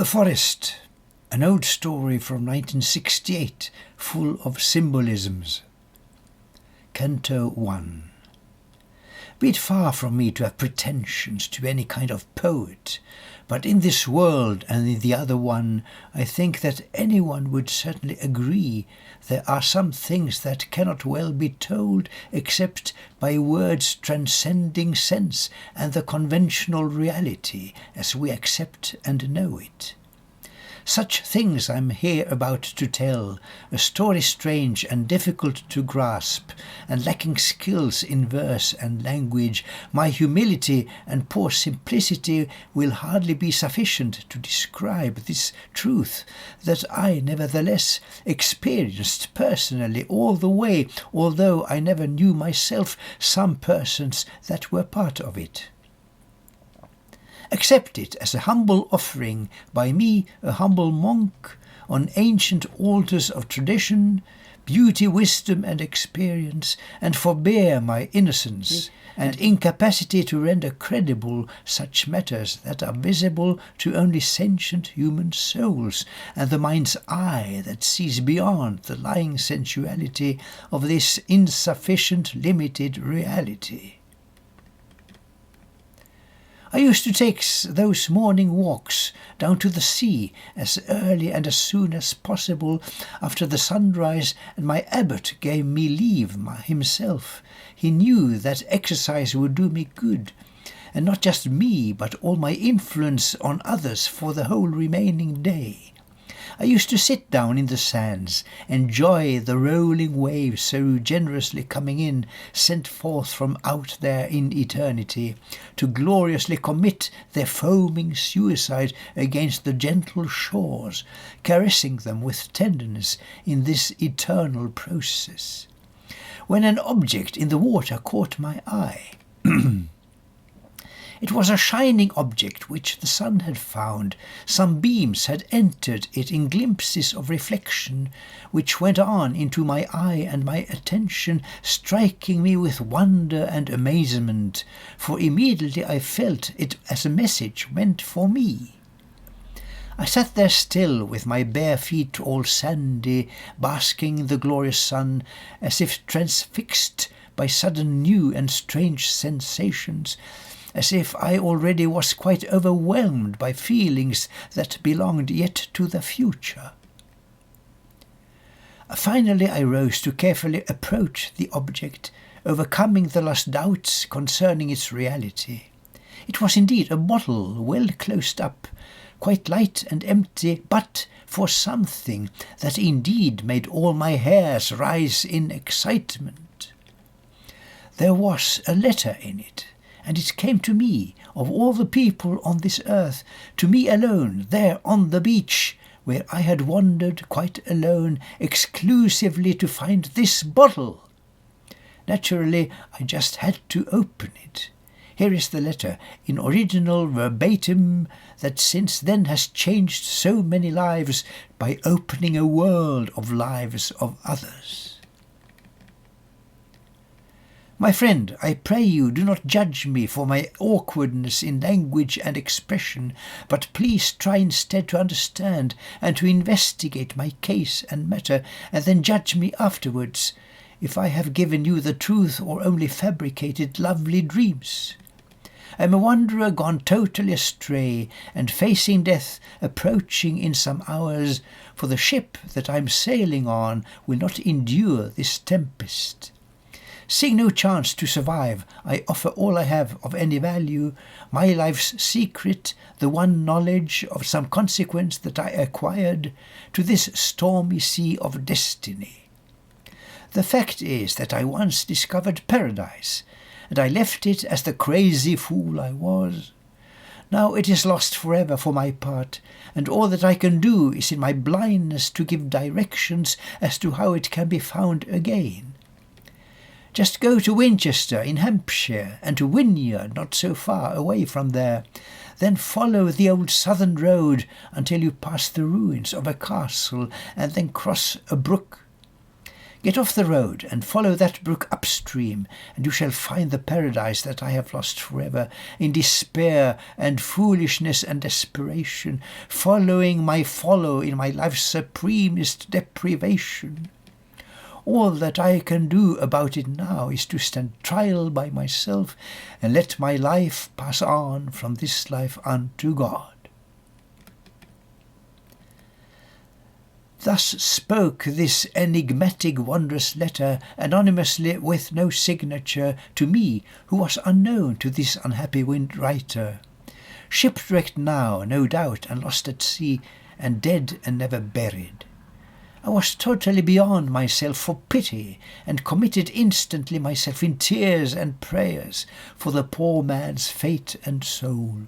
The Forest, an old story from 1968, full of symbolisms. Canto 1. Be it far from me to have pretensions to be any kind of poet, but in this world and in the other one, I think that anyone would certainly agree there are some things that cannot well be told except by words transcending sense and the conventional reality as we accept and know it. Such things I'm here about to tell, a story strange and difficult to grasp, and lacking skills in verse and language, my humility and poor simplicity will hardly be sufficient to describe this truth that I nevertheless experienced personally all the way, although I never knew myself some persons that were part of it. Accept it as a humble offering by me, a humble monk, on ancient altars of tradition, beauty, wisdom, and experience, and forbear my innocence and incapacity to render credible such matters that are visible to only sentient human souls, and the mind's eye that sees beyond the lying sensuality of this insufficient limited reality. I used to take those morning walks down to the sea as early and as soon as possible after the sunrise, and my abbot gave me leave himself. He knew that exercise would do me good, and not just me, but all my influence on others for the whole remaining day. I used to sit down in the sands, enjoy the rolling waves so generously coming in, sent forth from out there in eternity, to gloriously commit their foaming suicide against the gentle shores, caressing them with tenderness in this eternal process. When an object in the water caught my eye, it was a shining object which the sun had found. Some beams had entered it in glimpses of reflection, which went on into my eye and my attention, striking me with wonder and amazement, for immediately I felt it as a message meant for me. I sat there still, with my bare feet all sandy, basking in the glorious sun, as if transfixed by sudden new and strange sensations, as if I already was quite overwhelmed by feelings that belonged yet to the future. Finally I rose to carefully approach the object, overcoming the last doubts concerning its reality. It was indeed a bottle well closed up, quite light and empty, but for something that indeed made all my hairs rise in excitement. There was a letter in it, and it came to me, of all the people on this earth, to me alone, there on the beach, where I had wandered quite alone, exclusively to find this bottle. Naturally, I just had to open it. Here is the letter, in original verbatim, that since then has changed so many lives by opening a world of lives of others. My friend, I pray you, do not judge me for my awkwardness in language and expression, but please try instead to understand and to investigate my case and matter, and then judge me afterwards, if I have given you the truth or only fabricated lovely dreams. I am a wanderer gone totally astray, and facing death approaching in some hours, for the ship that I am sailing on will not endure this tempest. Seeing no chance to survive, I offer all I have of any value, my life's secret, the one knowledge of some consequence that I acquired, to this stormy sea of destiny. The fact is that I once discovered paradise, and I left it as the crazy fool I was. Now it is lost forever for my part, and all that I can do is in my blindness to give directions as to how it can be found again. Just go to Winchester in Hampshire, and to Wynyard, not so far away from there. Then follow the old southern road until you pass the ruins of a castle, and then cross a brook. Get off the road and follow that brook upstream, and you shall find the paradise that I have lost forever, in despair and foolishness and desperation, following my follow in my life's supremest deprivation. All that I can do about it now is to stand trial by myself and let my life pass on from this life unto God. Thus spoke this enigmatic, wondrous letter, anonymously with no signature, to me, who was unknown to this unhappy writer. Shipwrecked now, no doubt, and lost at sea, and dead and never buried. I was totally beyond myself for pity, and committed instantly myself in tears and prayers for the poor man's fate and soul.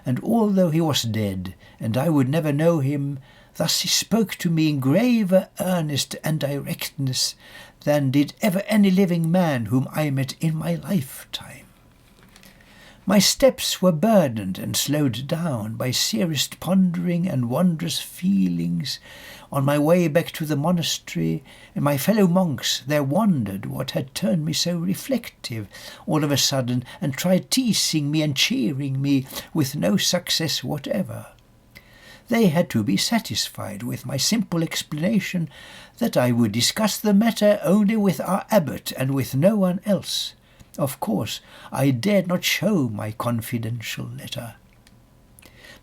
And although he was dead, and I would never know him, thus he spoke to me in graver earnest and directness than did ever any living man whom I met in my lifetime. My steps were burdened and slowed down by serious pondering and wondrous feelings on my way back to the monastery, and my fellow monks there wondered what had turned me so reflective all of a sudden, and tried teasing me and cheering me with no success whatever. They had to be satisfied with my simple explanation that I would discuss the matter only with our abbot and with no one else. Of course, I dared not show my confidential letter.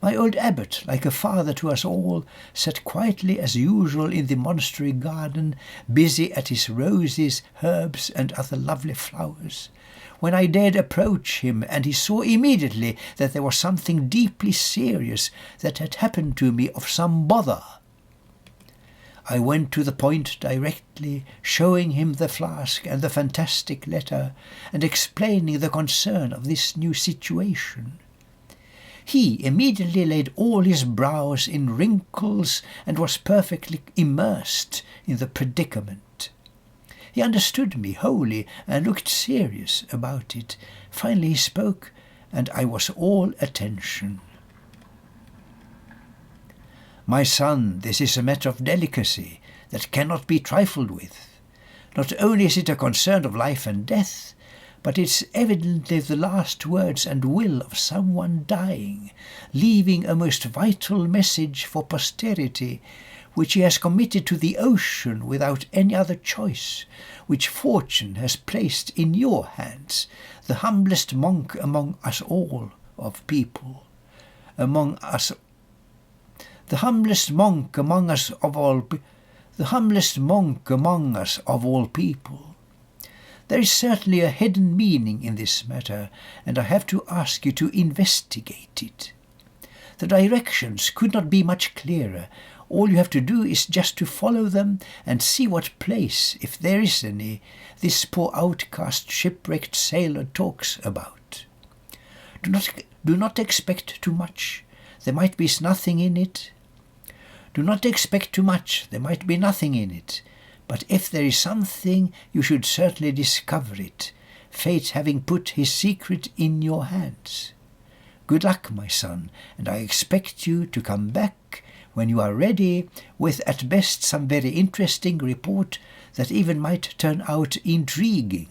My old abbot, like a father to us all, sat quietly as usual in the monastery garden, busy at his roses, herbs, and other lovely flowers, when I dared approach him, and he saw immediately that there was something deeply serious that had happened to me of some bother. I went to the point directly, showing him the flask and the fantastic letter, and explaining the concern of this new situation. He immediately laid all his brows in wrinkles and was perfectly immersed in the predicament. He understood me wholly and looked serious about it. Finally he spoke, and I was all attention. "My son, this is a matter of delicacy that cannot be trifled with. Not only is it a concern of life and death, but it's evidently the last words and will of someone dying, leaving a most vital message for posterity, which he has committed to the ocean without any other choice, which fortune has placed in your hands, the humblest monk among us all of people, the humblest monk among us of all people. There is certainly a hidden meaning in this matter, and I have to ask you to investigate it. The directions could not be much clearer. All you have to do is just to follow them and see what place, if there is any, this poor outcast shipwrecked sailor talks about. Do not expect too much. There might be nothing in it. Do not expect too much. There might be nothing in it. But if there is something, you should certainly discover it, fate having put his secret in your hands. Good luck, my son, and I expect you to come back when you are ready with at best some very interesting report that even might turn out intriguing."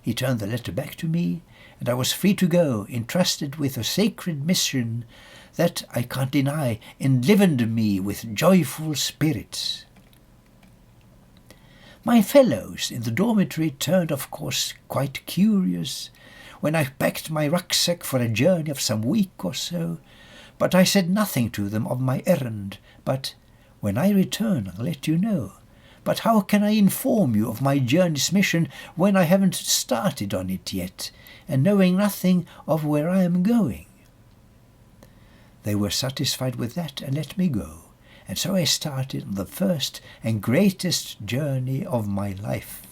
He turned the letter back to me, and I was free to go, entrusted with a sacred mission that, I can't deny, enlivened me with joyful spirits. My fellows in the dormitory turned, of course, quite curious when I packed my rucksack for a journey of some week or so, but I said nothing to them of my errand. But when I return, I'll let you know. But how can I inform you of my journey's mission when I haven't started on it yet, and knowing nothing of where I am going? They were satisfied with that and let me go. And so I started on the first and greatest journey of my life.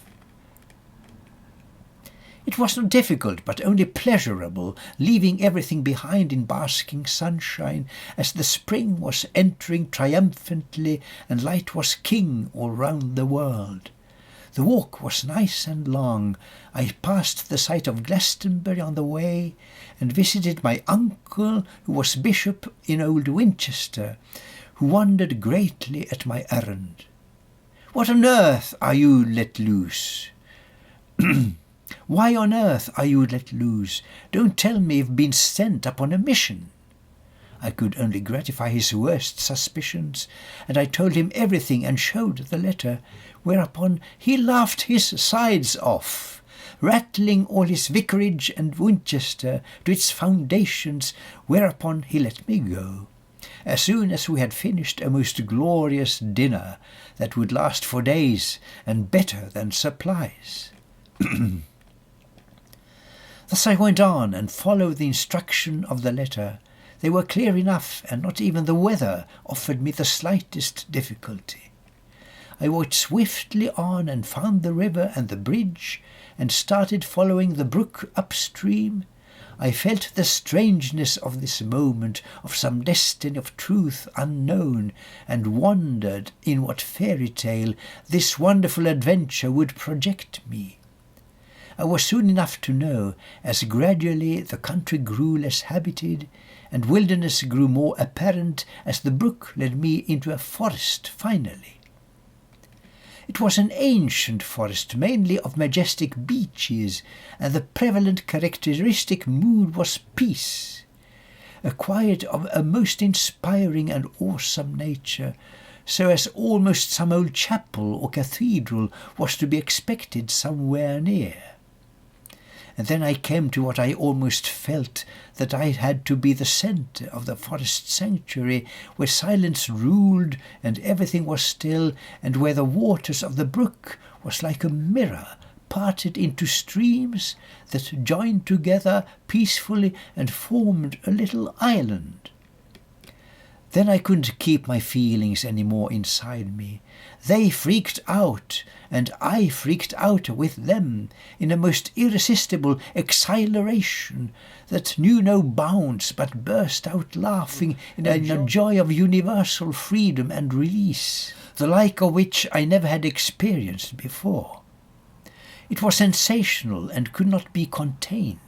It was not difficult, but only pleasurable, leaving everything behind in basking sunshine, as the spring was entering triumphantly and light was king all round the world. The walk was nice and long. I passed the site of Glastonbury on the way, and visited my uncle, who was bishop in Old Winchester, who wondered greatly at my errand. What on earth are you let loose? Why on earth are you let loose? Don't tell me you've been sent upon a mission. I could only gratify his worst suspicions, and I told him everything and showed the letter, whereupon he laughed his sides off, rattling all his vicarage and Winchester to its foundations, whereupon he let me go, as soon as we had finished a most glorious dinner that would last for days and better than supplies. Thus I went on and followed the instruction of the letter. They were clear enough, and not even the weather offered me the slightest difficulty. I walked swiftly on and found the river and the bridge, and started following the brook upstream. I felt the strangeness of this moment, of some destiny of truth unknown, and wondered in what fairy tale this wonderful adventure would project me. I was soon enough to know, as gradually the country grew less habited, and wilderness grew more apparent as the brook led me into a forest finally. It was an ancient forest, mainly of majestic beeches, and the prevalent characteristic mood was peace, a quiet of a most inspiring and awesome nature, so as almost some old chapel or cathedral was to be expected somewhere near. And then I came to what I almost felt that I had to be the centre of the forest sanctuary, where silence ruled and everything was still, and where the waters of the brook was like a mirror parted into streams that joined together peacefully and formed a little island. Then I couldn't keep my feelings any more inside me. They freaked out, and I freaked out with them in a most irresistible exhilaration that knew no bounds, but burst out laughing in a joy of universal freedom and release, the like of which I never had experienced before. It was sensational and could not be contained,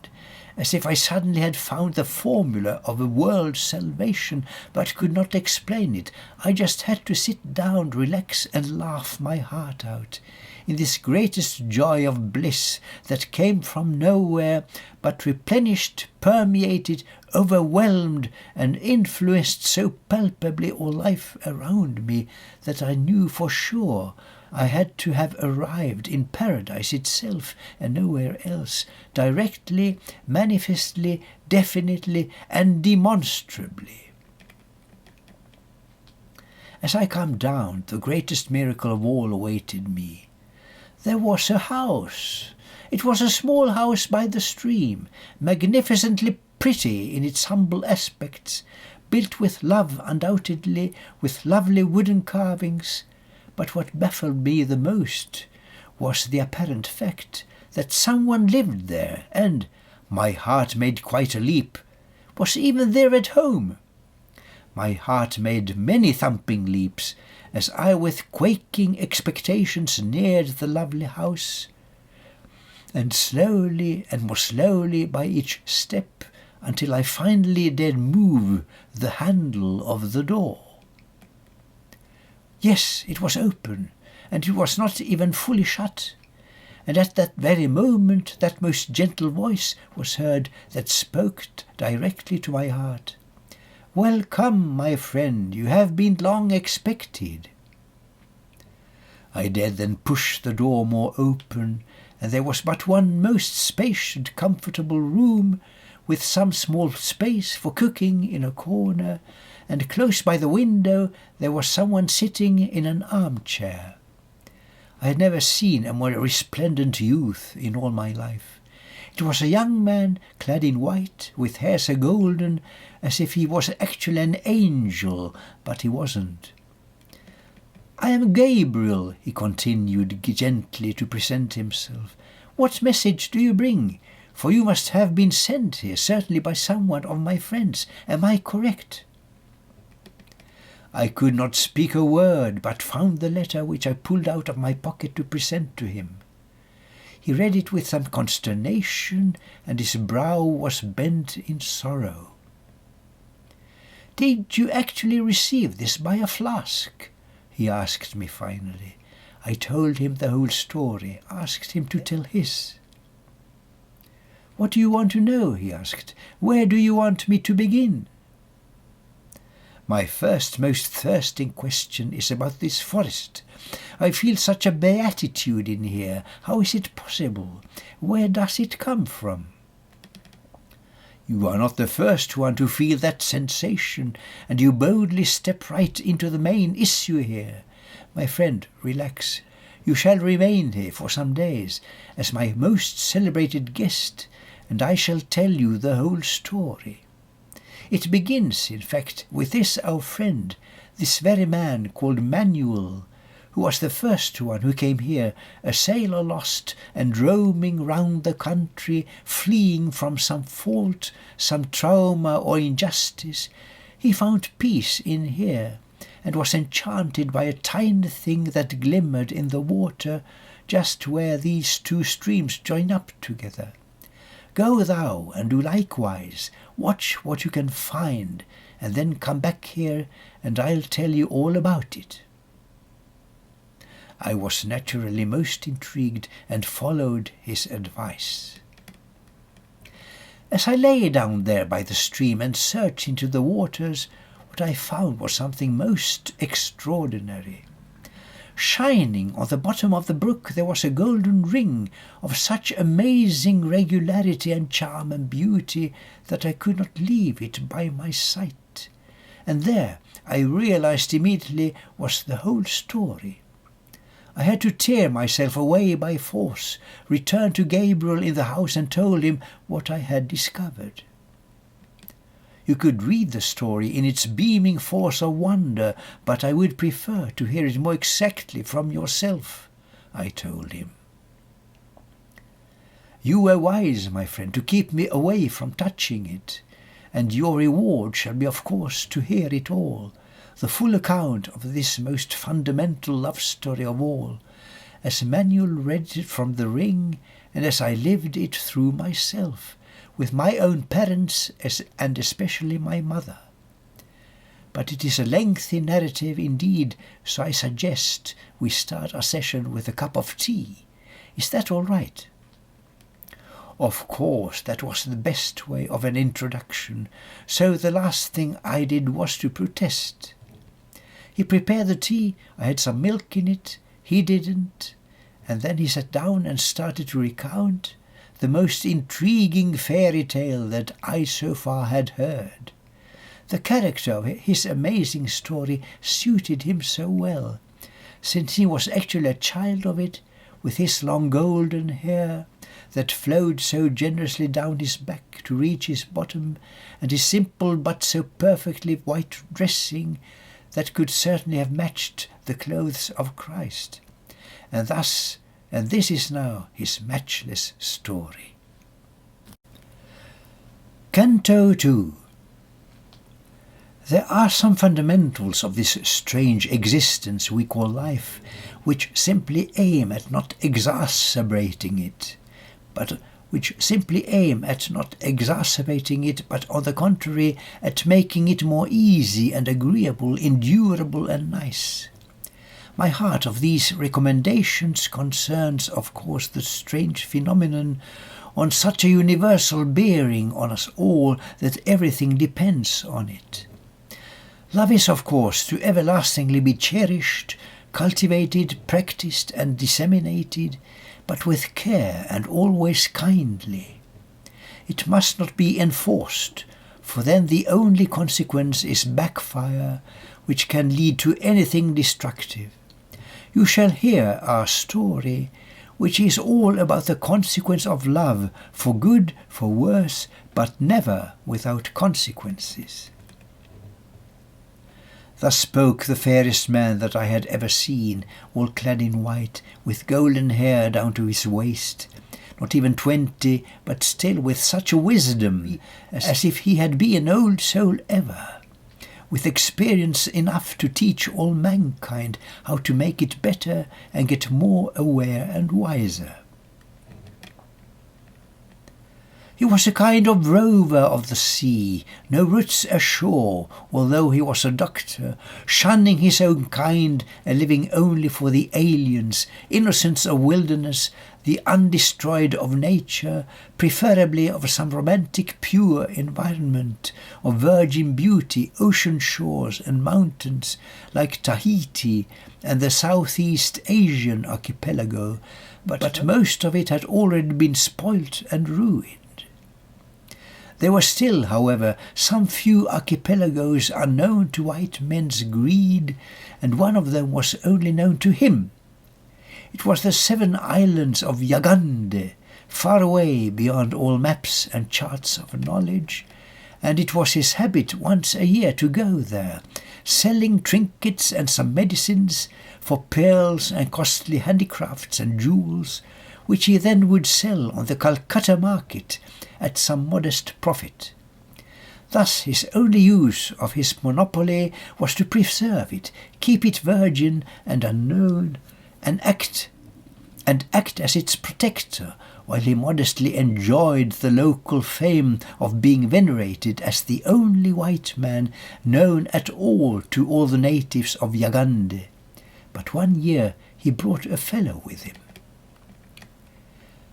as if I suddenly had found the formula of a world's salvation, but could not explain it. I just had to sit down, relax, and laugh my heart out, in this greatest joy of bliss that came from nowhere, but replenished, permeated, overwhelmed, and influenced so palpably all life around me that I knew for sure I had to have arrived in paradise itself and nowhere else, directly, manifestly, definitely, and demonstrably. As I came down, the greatest miracle of all awaited me. There was a house. It was a small house by the stream, magnificently pretty in its humble aspects, built with love undoubtedly, with lovely wooden carvings. But what baffled me the most was the apparent fact that someone lived there and, my heart made quite a leap, was even there at home. My heart made many thumping leaps as I with quaking expectations neared the lovely house, and slowly and more slowly by each step until I finally dared move the handle of the door. Yes, it was open, and it was not even fully shut, and at that very moment that most gentle voice was heard that spoke directly to my heart. "Welcome, my friend, you have been long expected." I dared then push the door more open, and there was but one most spacious, comfortable room, with some small space for cooking in a corner, and close by the window there was someone sitting in an armchair. I had never seen a more resplendent youth in all my life. It was a young man clad in white, with hair so golden, as if he was actually an angel, but he wasn't. "I am Gabriel," he continued gently to present himself. "What message do you bring? For you must have been sent here, certainly by someone of my friends. Am I correct?" I could not speak a word, but found the letter, which I pulled out of my pocket to present to him. He read it with some consternation, and his brow was bent in sorrow. "Did you actually receive this by a flask?" he asked me finally. I told him the whole story, asked him to tell his. "What do you want to know?" he asked. "Where do you want me to begin?" "My first most thirsting question is about this forest. I feel such a beatitude in here. How is it possible? Where does it come from?" "You are not the first one to feel that sensation, and you boldly step right into the main issue here. My friend, relax. You shall remain here for some days as my most celebrated guest, and I shall tell you the whole story. It begins, in fact, with this our friend, this very man called Manuel, who was the first one who came here, a sailor lost and roaming round the country, fleeing from some fault, some trauma or injustice. He found peace in here, and was enchanted by a tiny thing that glimmered in the water just where these two streams join up together. Go thou and do likewise, watch what you can find, and then come back here and I'll tell you all about it." I was naturally most intrigued and followed his advice. As I lay down there by the stream and searched into the waters, what I found was something most extraordinary. Shining on the bottom of the brook there was a golden ring of such amazing regularity and charm and beauty that I could not leave it by my sight. And there, I realized immediately, was the whole story. I had to tear myself away by force, return to Gabriel in the house and told him what I had discovered. You could read the story in its beaming force of wonder, but I would prefer to hear it more exactly from yourself, I told him. You were wise, my friend, to keep me away from touching it, and your reward shall be, of course, to hear it all, the full account of this most fundamental love story of all, as Manuel read it from the ring, and as I lived it through myself, with my own parents and especially my mother. But it is a lengthy narrative indeed, so I suggest we start our session with a cup of tea. Is that all right? Of course, that was the best way of an introduction, so the last thing I did was to protest. He prepared the tea, I had some milk in it, he didn't, and then he sat down and started to recount the most intriguing fairy tale that I so far had heard. The character of his amazing story suited him so well, since he was actually a child of it, with his long golden hair that flowed so generously down his back to reach his bottom, and his simple but so perfectly white dressing that could certainly have matched the clothes of Christ. And this is now his matchless story. Canto 2. There are some fundamentals of this strange existence we call life, which simply aim at not exacerbating it, but on the contrary, at making it more easy and agreeable, endurable and nice. My heart of these recommendations concerns, of course, the strange phenomenon on such a universal bearing on us all that everything depends on it. Love is, of course, to everlastingly be cherished, cultivated, practiced and disseminated, but with care and always kindly. It must not be enforced, for then the only consequence is backfire, which can lead to anything destructive. You shall hear our story, which is all about the consequence of love, for good, for worse, but never without consequences. Thus spoke the fairest man that I had ever seen, all clad in white, with golden hair down to his waist, not even 20, but still with such a wisdom, as if he had been an old soul ever, with experience enough to teach all mankind how to make it better and get more aware and wiser. He was a kind of rover of the sea, no roots ashore, although he was a doctor, shunning his own kind and living only for the aliens, innocents of wilderness, the undestroyed of nature, preferably of some romantic pure environment, of virgin beauty, ocean shores and mountains, like Tahiti and the Southeast Asian archipelago, but most of it had already been spoilt and ruined. There were still, however, some few archipelagos unknown to white men's greed, and one of them was only known to him. It was the 7 islands of Yagande, far away beyond all maps and charts of knowledge, and it was his habit once a year to go there, selling trinkets and some medicines for pearls and costly handicrafts and jewels, which he then would sell on the Calcutta market at some modest profit. Thus his only use of his monopoly was to preserve it, keep it virgin and unknown, and act as its protector, while he modestly enjoyed the local fame of being venerated as the only white man known at all to all the natives of Yagande. But one year he brought a fellow with him.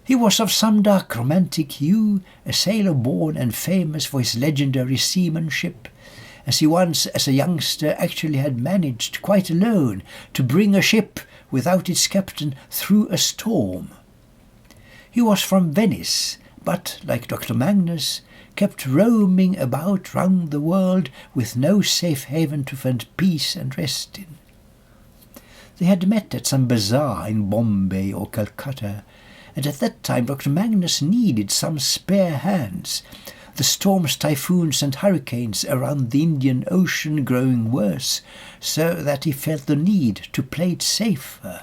He was of some dark romantic hue, a sailor born and famous for his legendary seamanship, as he once as a youngster actually had managed quite alone to bring a ship without its captain through a storm. He was from Venice, but, like Dr. Magnus, kept roaming about round the world with no safe haven to find peace and rest in. They had met at some bazaar in Bombay or Calcutta, and at that time Dr. Magnus needed some spare hands, the storms, typhoons and hurricanes around the Indian Ocean growing worse, so that he felt the need to play it safer,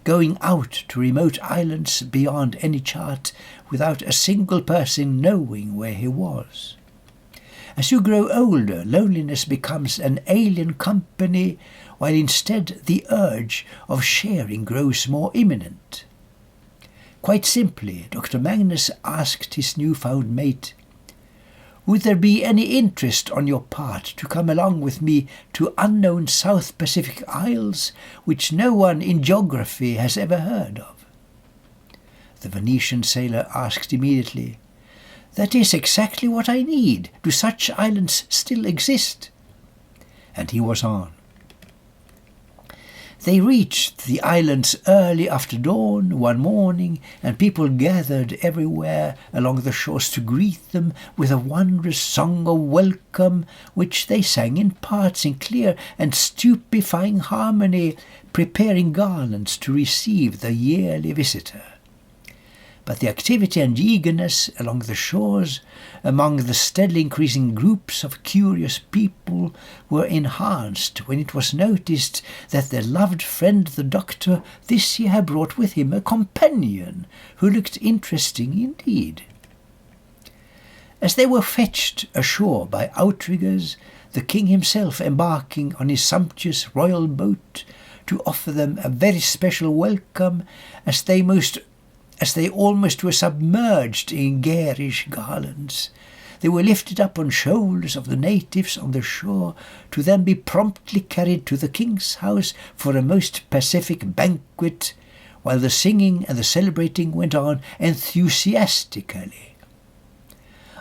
going out to remote islands beyond any chart without a single person knowing where he was. As you grow older, loneliness becomes an alien company, while instead the urge of sharing grows more imminent. Quite simply, Dr. Magnus asked his newfound mate, "Would there be any interest on your part to come along with me to unknown South Pacific Isles, which no one in geography has ever heard of?" The Venetian sailor asked immediately, "That is exactly what I need. Do such islands still exist?" And he was on. They reached the islands early after dawn one morning, and people gathered everywhere along the shores to greet them with a wondrous song of welcome, which they sang in parts in clear and stupefying harmony, preparing garlands to receive the yearly visitor. But the activity and eagerness along the shores, among the steadily increasing groups of curious people, were enhanced when it was noticed that their loved friend the doctor this year had brought with him a companion who looked interesting indeed. As they were fetched ashore by outriggers, the king himself embarking on his sumptuous royal boat to offer them a very special welcome, as they almost were submerged in garish garlands. They were lifted up on shoulders of the natives on the shore, to then be promptly carried to the king's house for a most pacific banquet, while the singing and the celebrating went on enthusiastically.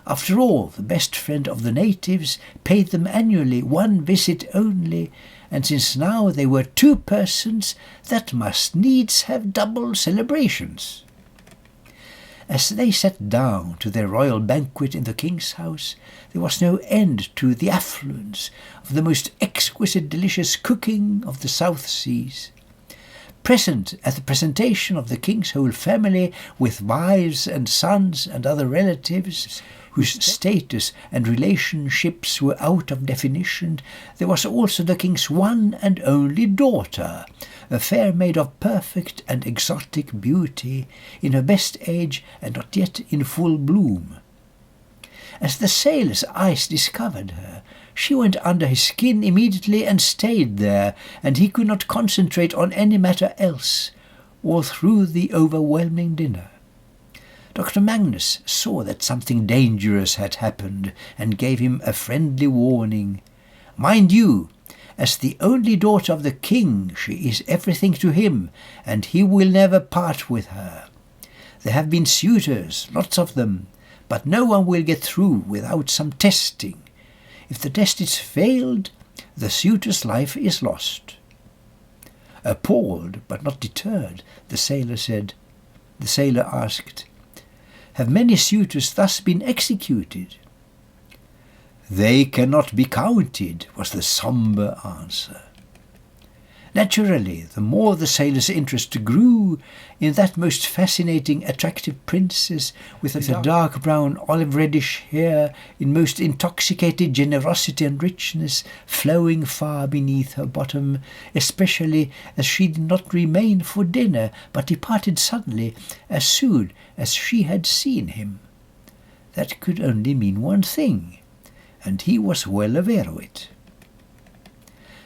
After all, the best friend of the natives paid them annually one visit only, and since now they were 2 persons, that must needs have double celebrations. As they sat down to their royal banquet in the king's house, there was no end to the affluence of the most exquisite delicious cooking of the South Seas. Present at the presentation of the king's whole family, with wives and sons and other relatives, whose status and relationships were out of definition, there was also the king's one and only daughter, a fair maid of perfect and exotic beauty, in her best age and not yet in full bloom. As the sailor's eyes discovered her, she went under his skin immediately and stayed there, and he could not concentrate on any matter else, all through the overwhelming dinner. Dr. Magnus saw that something dangerous had happened and gave him a friendly warning. "Mind you, as the only daughter of the king, she is everything to him, and he will never part with her. There have been suitors, lots of them, but no one will get through without some testing. If the test is failed, the suitor's life is lost." Appalled, but not deterred, the sailor asked, "Have many suitors thus been executed?" "They cannot be counted," was the sombre answer. Naturally, the more the sailor's interest grew in that most fascinating, attractive princess with a dark brown, olive-reddish hair in most intoxicated generosity and richness, flowing far beneath her bottom, especially as she did not remain for dinner, but departed suddenly as soon as she had seen him. That could only mean one thing, and he was well aware of it.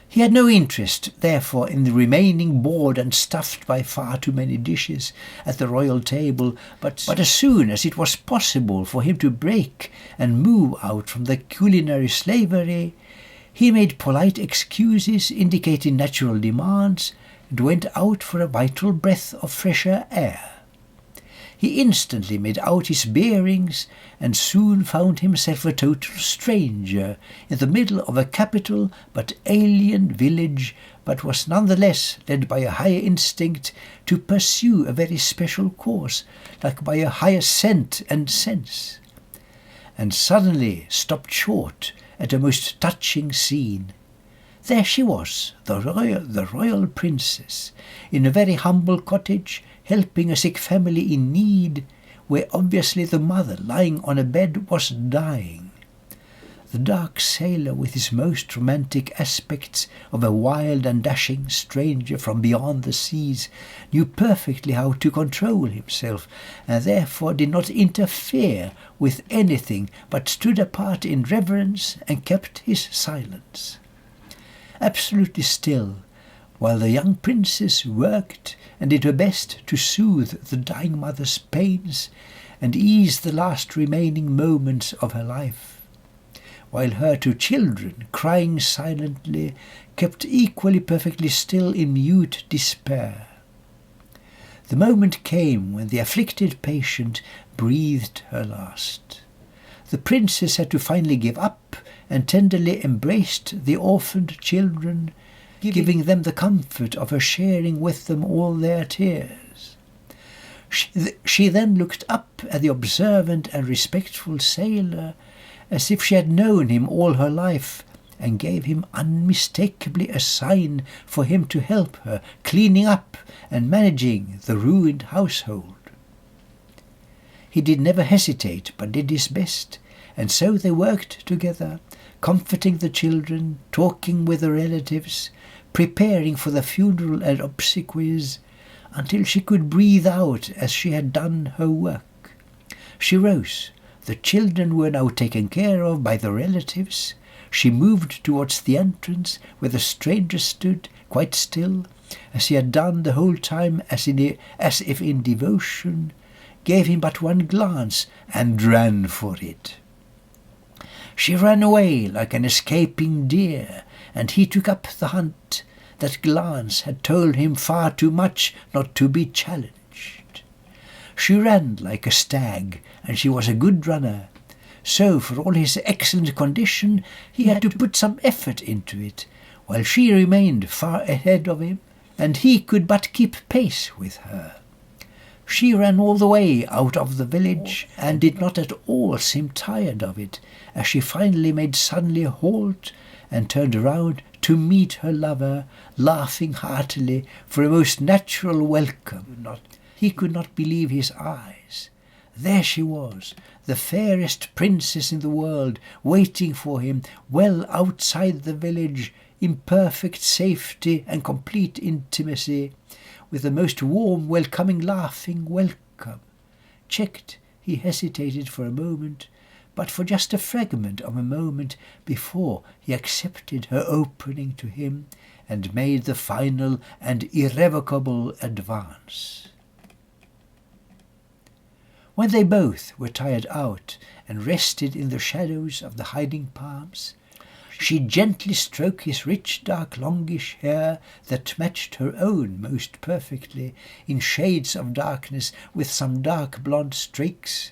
He had no interest, therefore, in the remaining bored and stuffed by far too many dishes at the royal table, but as soon as it was possible for him to break and move out from the culinary slavery, he made polite excuses indicating natural demands and went out for a vital breath of fresher air. He instantly made out his bearings and soon found himself a total stranger in the middle of a capital but alien village, but was nonetheless led by a higher instinct to pursue a very special course, like by a higher scent and sense, and suddenly stopped short at a most touching scene. There she was, the royal princess, in a very humble cottage, helping a sick family in need, where obviously the mother, lying on a bed, was dying. The dark sailor, with his most romantic aspects of a wild and dashing stranger from beyond the seas, knew perfectly how to control himself, and therefore did not interfere with anything, but stood apart in reverence and kept his silence. Absolutely still, while the young princess worked and did her best to soothe the dying mother's pains and ease the last remaining moments of her life, while her two children, crying silently, kept equally perfectly still in mute despair. The moment came when the afflicted patient breathed her last. The princess had to finally give up and tenderly embraced the orphaned children, giving them the comfort of her sharing with them all their tears. She then looked up at the observant and respectful sailor as if she had known him all her life, and gave him unmistakably a sign for him to help her, cleaning up and managing the ruined household. He did never hesitate, but did his best, and so they worked together, comforting the children, talking with the relatives, preparing for the funeral and obsequies, until she could breathe out as she had done her work. She rose. The children were now taken care of by the relatives. She moved towards the entrance, where the stranger stood, quite still, as he had done the whole time, as if in devotion, gave him but one glance, and ran for it. She ran away like an escaping deer, and he took up the hunt. That glance had told him far too much not to be challenged. She ran like a stag, and she was a good runner. So, for all his excellent condition, he had to put some effort into it, while she remained far ahead of him, and he could but keep pace with her. She ran all the way out of the village, and did not at all seem tired of it, as she finally made suddenly a halt, and turned around to meet her lover, laughing heartily for a most natural welcome. He could not believe his eyes. There she was, the fairest princess in the world, waiting for him, well outside the village, in perfect safety and complete intimacy, with the most warm, welcoming, laughing welcome. Checked, he hesitated for a moment, but for just a fragment of a moment before he accepted her opening to him and made the final and irrevocable advance. When they both were tired out and rested in the shadows of the hiding palms, she gently stroked his rich, dark, longish hair that matched her own most perfectly, in shades of darkness with some dark blonde streaks,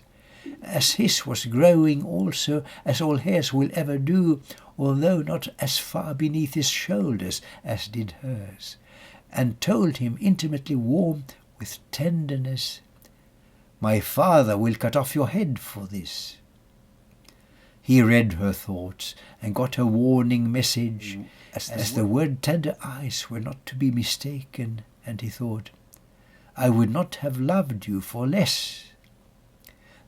as his was growing also, as all hairs will ever do, although not as far beneath his shoulders as did hers, and told him intimately warm with tenderness, "My father will cut off your head for this." He read her thoughts and got her warning message, as the word tender eyes were not to be mistaken, and he thought, "I would not have loved you for less."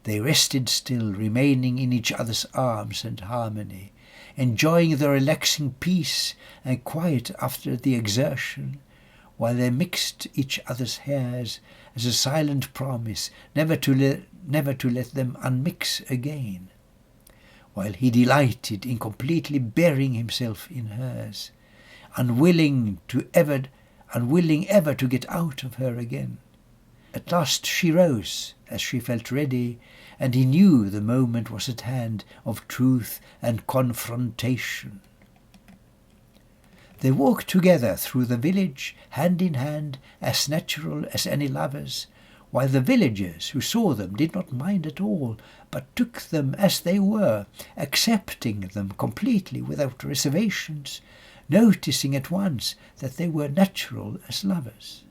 They rested still, remaining in each other's arms and harmony, enjoying the relaxing peace and quiet after the exertion, while they mixed each other's hairs as a silent promise never to let them unmix again, while he delighted in completely burying himself in hers, unwilling ever to get out of her again. At last she rose, as she felt ready, and he knew the moment was at hand of truth and confrontation. They walked together through the village, hand in hand, as natural as any lovers, while the villagers who saw them did not mind at all, but took them as they were, accepting them completely without reservations, noticing at once that they were natural as lovers,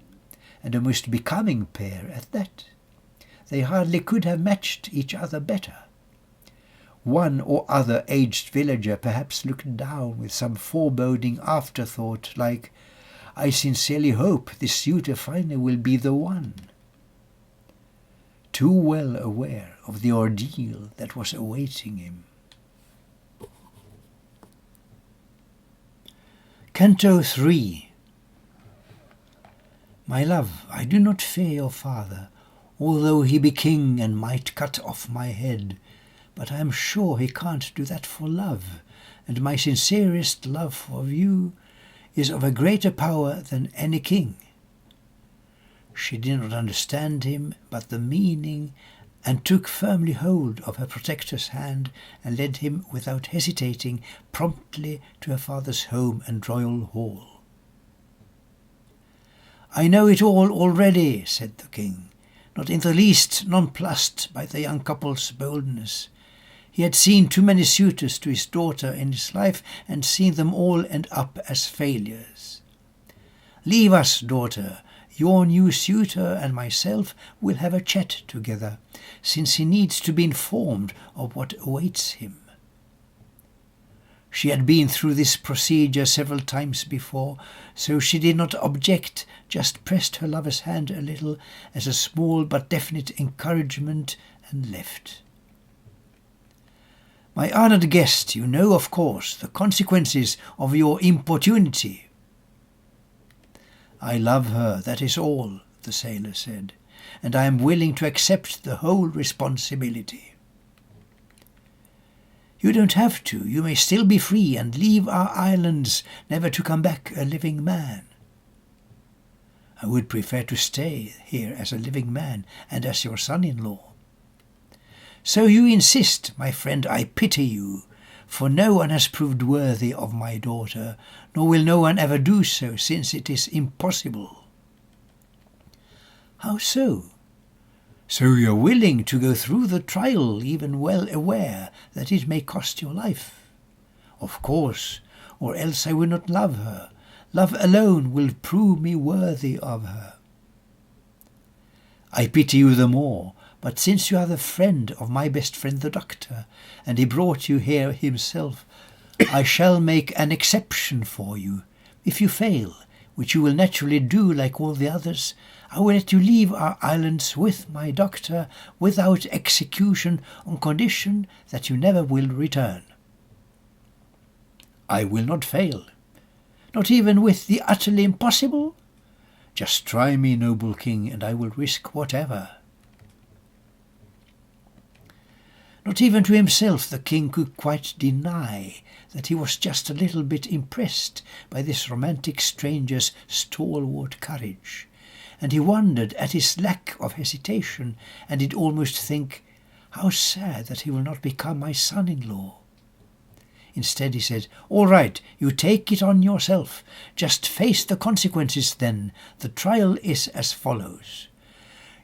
and a most becoming pair at that. They hardly could have matched each other better. One or other aged villager perhaps looked down with some foreboding afterthought, like, "I sincerely hope this suitor finally will be the one," too well aware of the ordeal that was awaiting him. Canto 3. My love, I do not fear your father, although he be king and might cut off my head, but I am sure he can't do that for love, and my sincerest love of you is of a greater power than any king. She did not understand him, but the meaning, and took firmly hold of her protector's hand and led him without hesitating promptly to her father's home and royal hall. "I know it all already," said the king, not in the least nonplussed by the young couple's boldness. He had seen too many suitors to his daughter in his life, and seen them all end up as failures. "Leave us, daughter. Your new suitor and myself will have a chat together, since he needs to be informed of what awaits him." She had been through this procedure several times before, so she did not object, just pressed her lover's hand a little as a small but definite encouragement, and left. "My honoured guest, you know, of course, the consequences of your importunity." "I love her, that is all," the sailor said, "and I am willing to accept the whole responsibility." "You don't have to. You may still be free and leave our islands, never to come back a living man." "I would prefer to stay here as a living man and as your son-in-law." "So you insist, my friend, I pity you, for no one has proved worthy of my daughter, nor will no one ever do so, since it is impossible." "How so?" "So you are willing to go through the trial, even well aware that it may cost your life?" "Of course, or else I would not love her. Love alone will prove me worthy of her." "I pity you the more, but since you are the friend of my best friend the doctor, and he brought you here himself, I shall make an exception for you. If you fail, which you will naturally do like all the others, I will let you leave our islands with my doctor without execution, on condition that you never will return." "I will not fail." "Not even with the utterly impossible?" "Just try me, noble king, and I will risk whatever." Not even to himself the king could quite deny that he was just a little bit impressed by this romantic stranger's stalwart courage, and he wondered at his lack of hesitation, and did almost think, "How sad that he will not become my son-in-law." Instead he said, "All right, you take it on yourself. Just face the consequences then. The trial is as follows.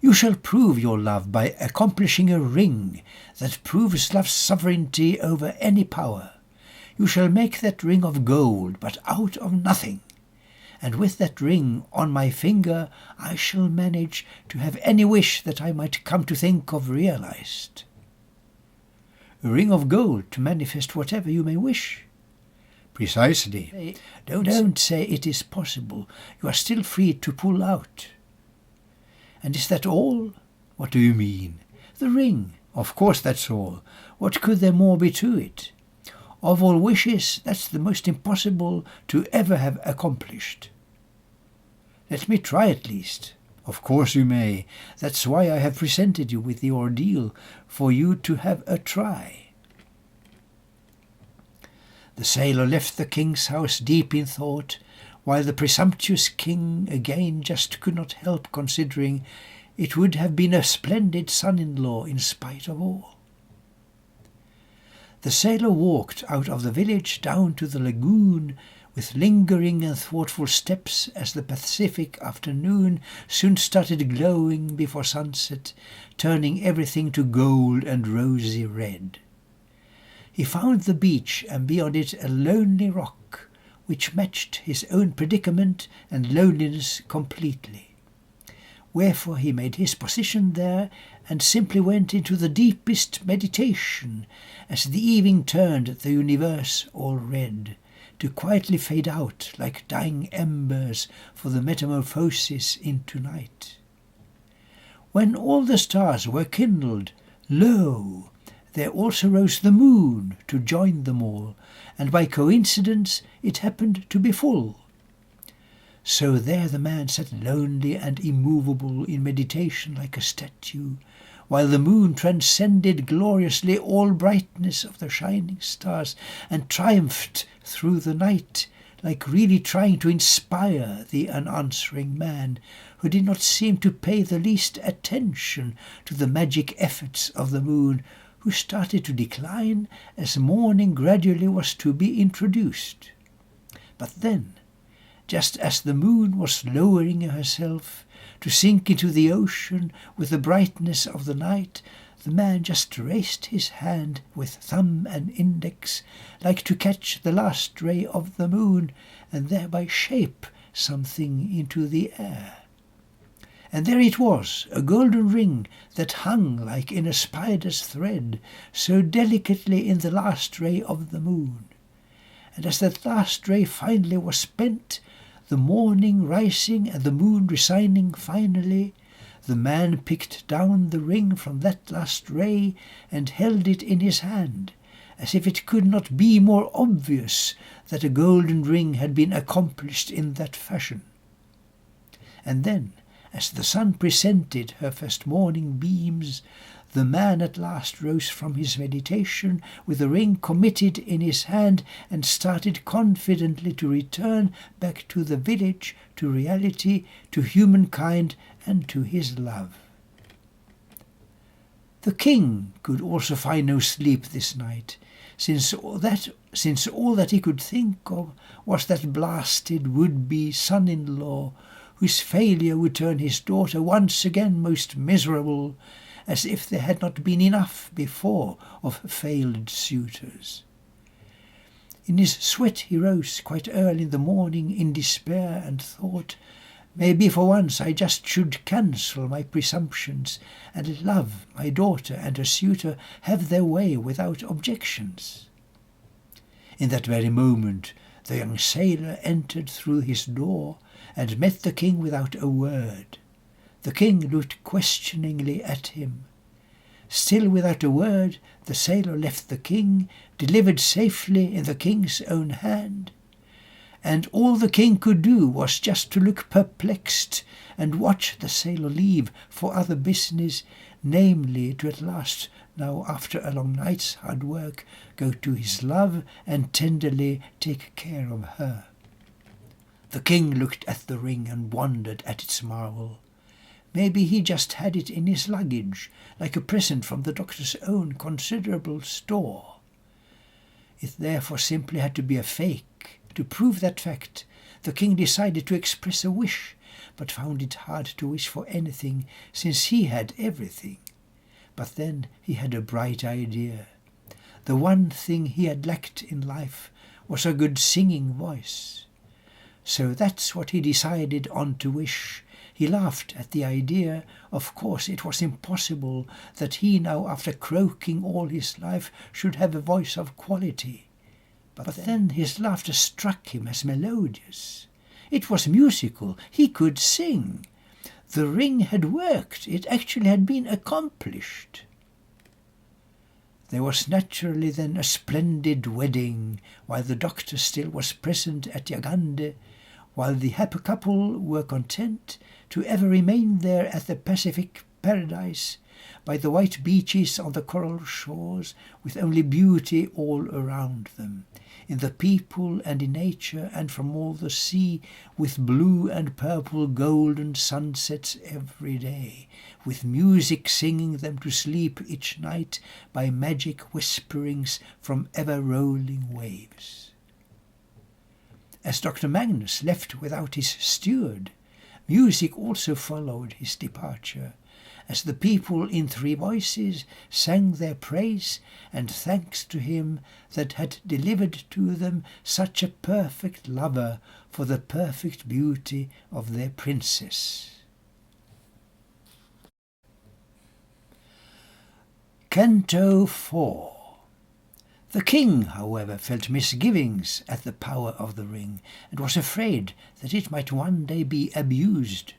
You shall prove your love by accomplishing a ring that proves love's sovereignty over any power. You shall make that ring of gold, but out of nothing. And with that ring on my finger I shall manage to have any wish that I might come to think of realized." "A ring of gold to manifest whatever you may wish?" "Precisely. Don't say it is possible. You are still free to pull out." "And is that all?" "What do you mean?" "The ring. Of course that's all. What could there more be to it? Of all wishes, that's the most impossible to ever have accomplished." "Let me try at least." "Of course you may. That's why I have presented you with the ordeal, for you to have a try." The sailor left the king's house deep in thought, while the presumptuous king again just could not help considering it would have been a splendid son-in-law in spite of all. The sailor walked out of the village down to the lagoon with lingering and thoughtful steps as the Pacific afternoon soon started glowing before sunset, turning everything to gold and rosy red. He found the beach and beyond it a lonely rock, which matched his own predicament and loneliness completely. Wherefore he made his position there and simply went into the deepest meditation as the evening turned the universe all red, to quietly fade out like dying embers for the metamorphosis into night. When all the stars were kindled, lo, there also rose the moon to join them all, and by coincidence it happened to be full. So there the man sat lonely and immovable in meditation like a statue, while the moon transcended gloriously all brightness of the shining stars and triumphed through the night, like really trying to inspire the unanswering man, who did not seem to pay the least attention to the magic efforts of the moon, who started to decline as morning gradually was to be introduced. But then, just as the moon was lowering herself to sink into the ocean with the brightness of the night, the man just raised his hand with thumb and index, like to catch the last ray of the moon, and thereby shape something into the air. And there it was, a golden ring that hung like in a spider's thread, so delicately in the last ray of the moon. And as that last ray finally was spent, the morning rising and the moon resigning finally, the man picked down the ring from that last ray and held it in his hand, as if it could not be more obvious that a golden ring had been accomplished in that fashion. And then, as the sun presented her first morning beams, the man at last rose from his meditation with the ring committed in his hand and started confidently to return back to the village, to reality, to humankind, and to his love. The king could also find no sleep this night, since all that he could think of was that blasted would-be son-in-law, whose failure would turn his daughter once again most miserable, as if there had not been enough before of failed suitors. In his sweat he rose quite early in the morning in despair and thought, maybe for once I just should cancel my presumptions and love my daughter and her suitor have their way without objections. In that very moment the young sailor entered through his door and met the king without a word. The king looked questioningly at him. Still without a word, the sailor left the king, delivered safely in the king's own hand. And all the king could do was just to look perplexed and watch the sailor leave for other business, namely to at last, now after a long night's hard work, go to his love and tenderly take care of her. The king looked at the ring and wondered at its marvel. Maybe he just had it in his luggage, like a present from the doctor's own considerable store. It therefore simply had to be a fake. To prove that fact, the king decided to express a wish, but found it hard to wish for anything, since he had everything. But then he had a bright idea. The one thing he had lacked in life was a good singing voice. So that's what he decided on to wish. He laughed at the idea. Of course it was impossible that he now, after croaking all his life, should have a voice of quality. But then his laughter struck him as melodious. It was musical. He could sing. The ring had worked. It actually had been accomplished. There was naturally then a splendid wedding, while the doctor still was present at Yagande, while the happy couple were content to ever remain there at the Pacific paradise, by the white beaches on the coral shores, with only beauty all around them, in the people and in nature, and from all the sea, with blue and purple golden sunsets every day, with music singing them to sleep each night by magic whisperings from ever-rolling waves. As Dr. Magnus left without his steward, music also followed his departure, as the people in three voices sang their praise and thanks to him that had delivered to them such a perfect lover for the perfect beauty of their princess. Canto 4. The king, however, felt misgivings at the power of the ring, and was afraid that it might one day be abused.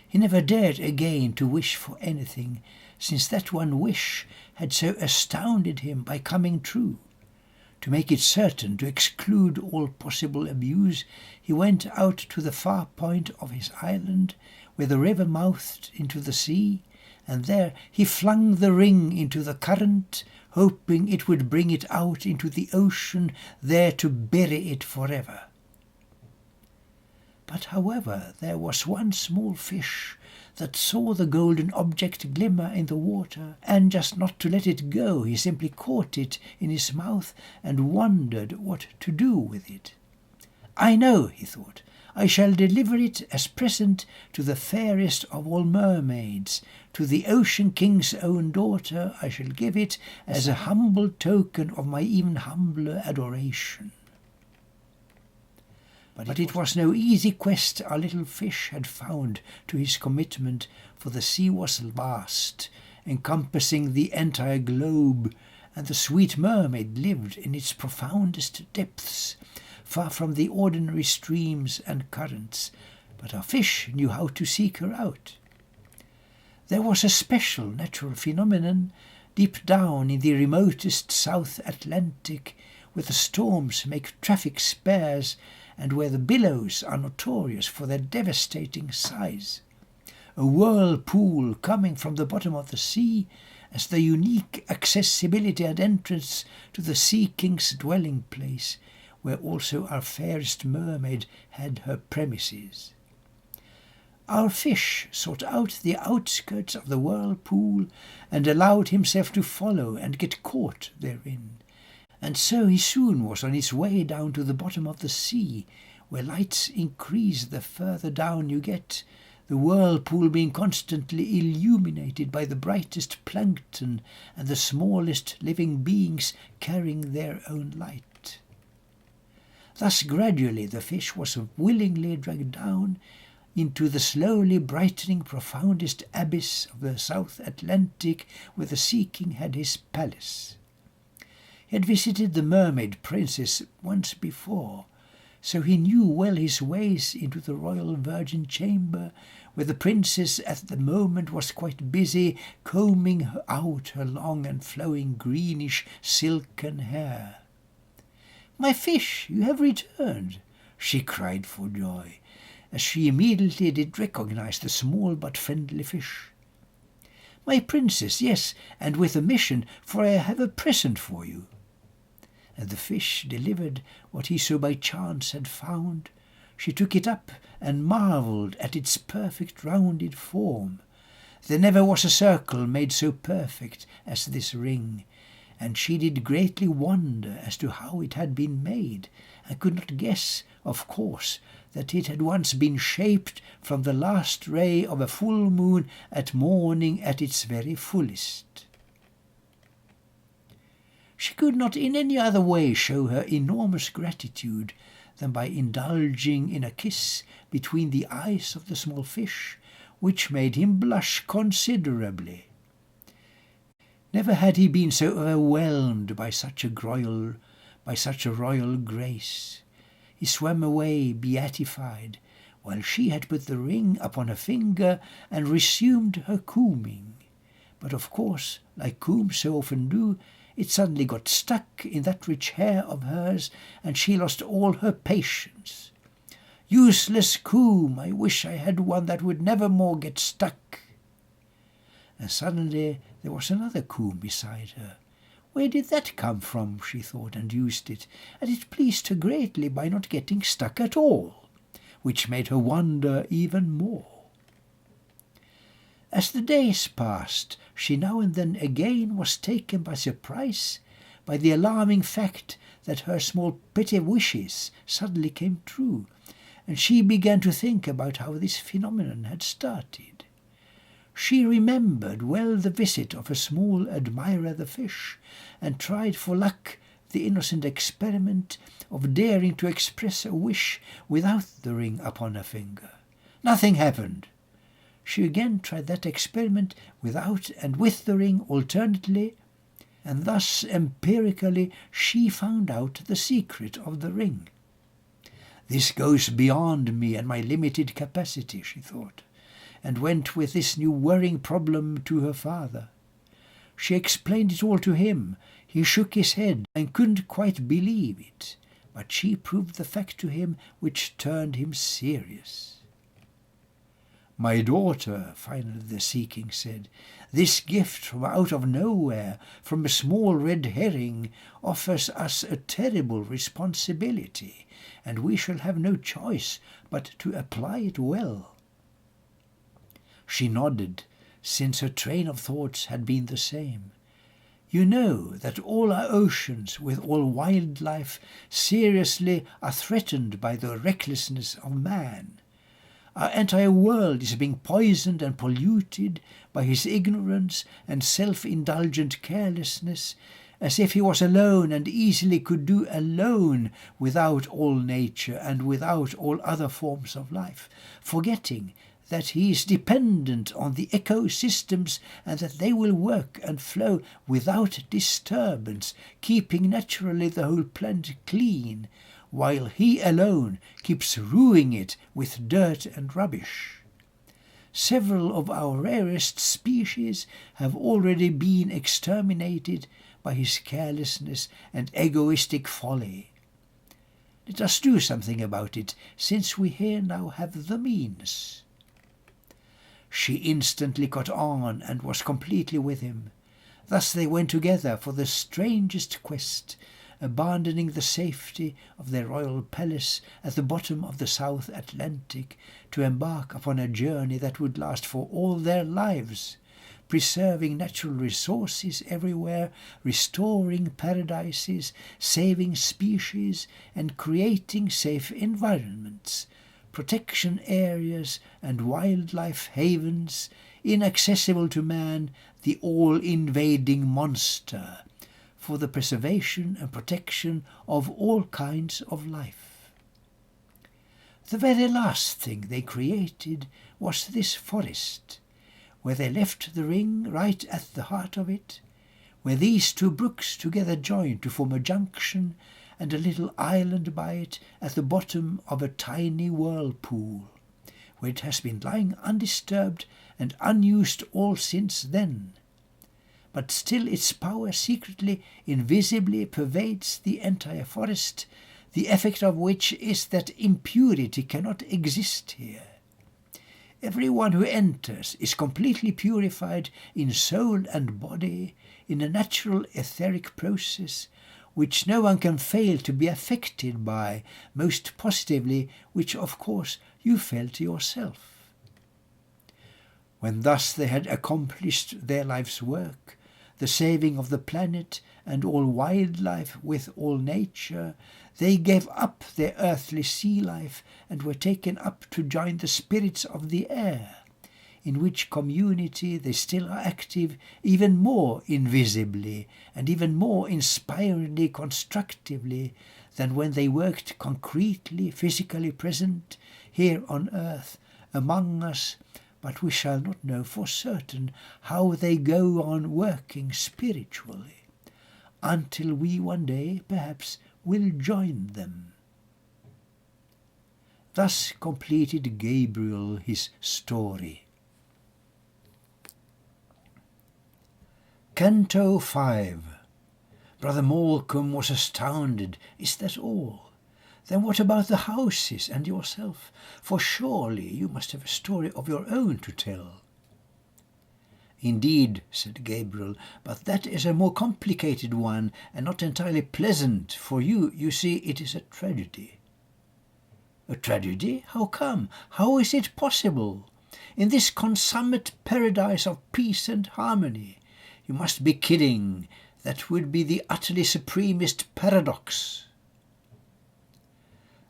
He never dared again to wish for anything, since that one wish had so astounded him by coming true. To make it certain to exclude all possible abuse, he went out to the far point of his island, where the river mouthed into the sea, and there he flung the ring into the current, hoping it would bring it out into the ocean, there to bury it forever. But however, there was one small fish that saw the golden object glimmer in the water, and just not to let it go, he simply caught it in his mouth and wondered what to do with it. I know, he thought, I shall deliver it as present to the fairest of all mermaids. To the Ocean King's own daughter I shall give it as a humble token of my even humbler adoration. But it was no easy quest our little fish had found to his commitment, for the sea was vast, encompassing the entire globe, and the sweet mermaid lived in its profoundest depths, far from the ordinary streams and currents, but our fish knew how to seek her out. There was a special natural phenomenon deep down in the remotest South Atlantic, where the storms make traffic sparse and where the billows are notorious for their devastating size. A whirlpool coming from the bottom of the sea as the unique accessibility and entrance to the Sea King's dwelling place, where also our fairest mermaid had her premises. Our fish sought out the outskirts of the whirlpool and allowed himself to follow and get caught therein. And so he soon was on his way down to the bottom of the sea, where lights increase the further down you get, the whirlpool being constantly illuminated by the brightest plankton and the smallest living beings carrying their own light. Thus gradually the fish was willingly dragged down into the slowly brightening profoundest abyss of the South Atlantic, where the Sea King had his palace. He had visited the mermaid princess once before, so he knew well his ways into the royal virgin chamber, where the princess at the moment was quite busy combing out her long and flowing greenish silken hair. "My fish, you have returned," she cried for joy, as she immediately did recognize the small but friendly fish. "My princess, yes, and with a mission, for I have a present for you." And the fish delivered what he so by chance had found, She took it up and marvelled at its perfect rounded form. There never was a circle made so perfect as this ring, and she did greatly wonder as to how it had been made, and could not guess, of course, that it had once been shaped from the last ray of a full moon at morning at its very fullest. She could not in any other way show her enormous gratitude than by indulging in a kiss between the eyes of the small fish, which made him blush considerably. Never had he been so overwhelmed by such a royal grace. He swam away beatified, while she had put the ring upon her finger and resumed her combing. But of course, like combs so often do, it suddenly got stuck in that rich hair of hers, and she lost all her patience. "Useless comb, I wish I had one that would never more get stuck." And suddenly there was another comb beside her. Where did that come from, she thought, and used it, and it pleased her greatly by not getting stuck at all, which made her wonder even more. As the days passed, she now and then again was taken by surprise by the alarming fact that her small petty wishes suddenly came true, and she began to think about how this phenomenon had started. She remembered well the visit of a small admirer the fish, and tried for luck the innocent experiment of daring to express a wish without the ring upon her finger. Nothing happened. She again tried that experiment without and with the ring alternately, and thus empirically she found out the secret of the ring. This goes beyond me and my limited capacity, she thought, and went with this new worrying problem to her father. She explained it all to him. He shook his head and couldn't quite believe it, but she proved the fact to him, which turned him serious. "My daughter," finally the Sea King said, "this gift from out of nowhere, from a small red herring, offers us a terrible responsibility, and we shall have no choice but to apply it well." She nodded, since her train of thoughts had been the same. "You know that all our oceans, with all wildlife, seriously are threatened by the recklessness of man. Our entire world is being poisoned and polluted by his ignorance and self-indulgent carelessness, as if he was alone and easily could do alone without all nature and without all other forms of life, forgetting that he is dependent on the ecosystems and that they will work and flow without disturbance, keeping naturally the whole planet clean, while he alone keeps ruining it with dirt and rubbish. Several of our rarest species have already been exterminated by his carelessness and egoistic folly. Let us do something about it, since we here now have the means." She instantly caught on and was completely with him. Thus they went together for the strangest quest, abandoning the safety of their royal palace at the bottom of the South Atlantic to embark upon a journey that would last for all their lives, preserving natural resources everywhere, restoring paradises, saving species, and creating safe environments, protection areas and wildlife havens, inaccessible to man, the all-invading monster, for the preservation and protection of all kinds of life. The very last thing they created was this forest, where they left the ring right at the heart of it, where these two brooks together joined to form a junction, and a little island by it at the bottom of a tiny whirlpool, where it has been lying undisturbed and unused all since then. But still its power secretly, invisibly pervades the entire forest, the effect of which is that impurity cannot exist here. Every one who enters is completely purified in soul and body, in a natural etheric process, which no one can fail to be affected by, most positively, which of course you felt yourself. When thus they had accomplished their life's work, the saving of the planet and all wildlife with all nature, they gave up their earthly sea life and were taken up to join the spirits of the air, in which community they still are active even more invisibly and even more inspiringly constructively than when they worked concretely, physically present here on earth among us, but we shall not know for certain how they go on working spiritually, until we one day perhaps will join them. Thus completed Gabriel his story. Canto 5. Brother Malcolm was astounded. Is that all? Then what about the houses and yourself? For surely you must have a story of your own to tell. Indeed, said Gabriel, but that is a more complicated one and not entirely pleasant. For you see, it is a tragedy. A tragedy? How come? How is it possible? In this consummate paradise of peace and harmony? You must be kidding. That would be the utterly supremest paradox.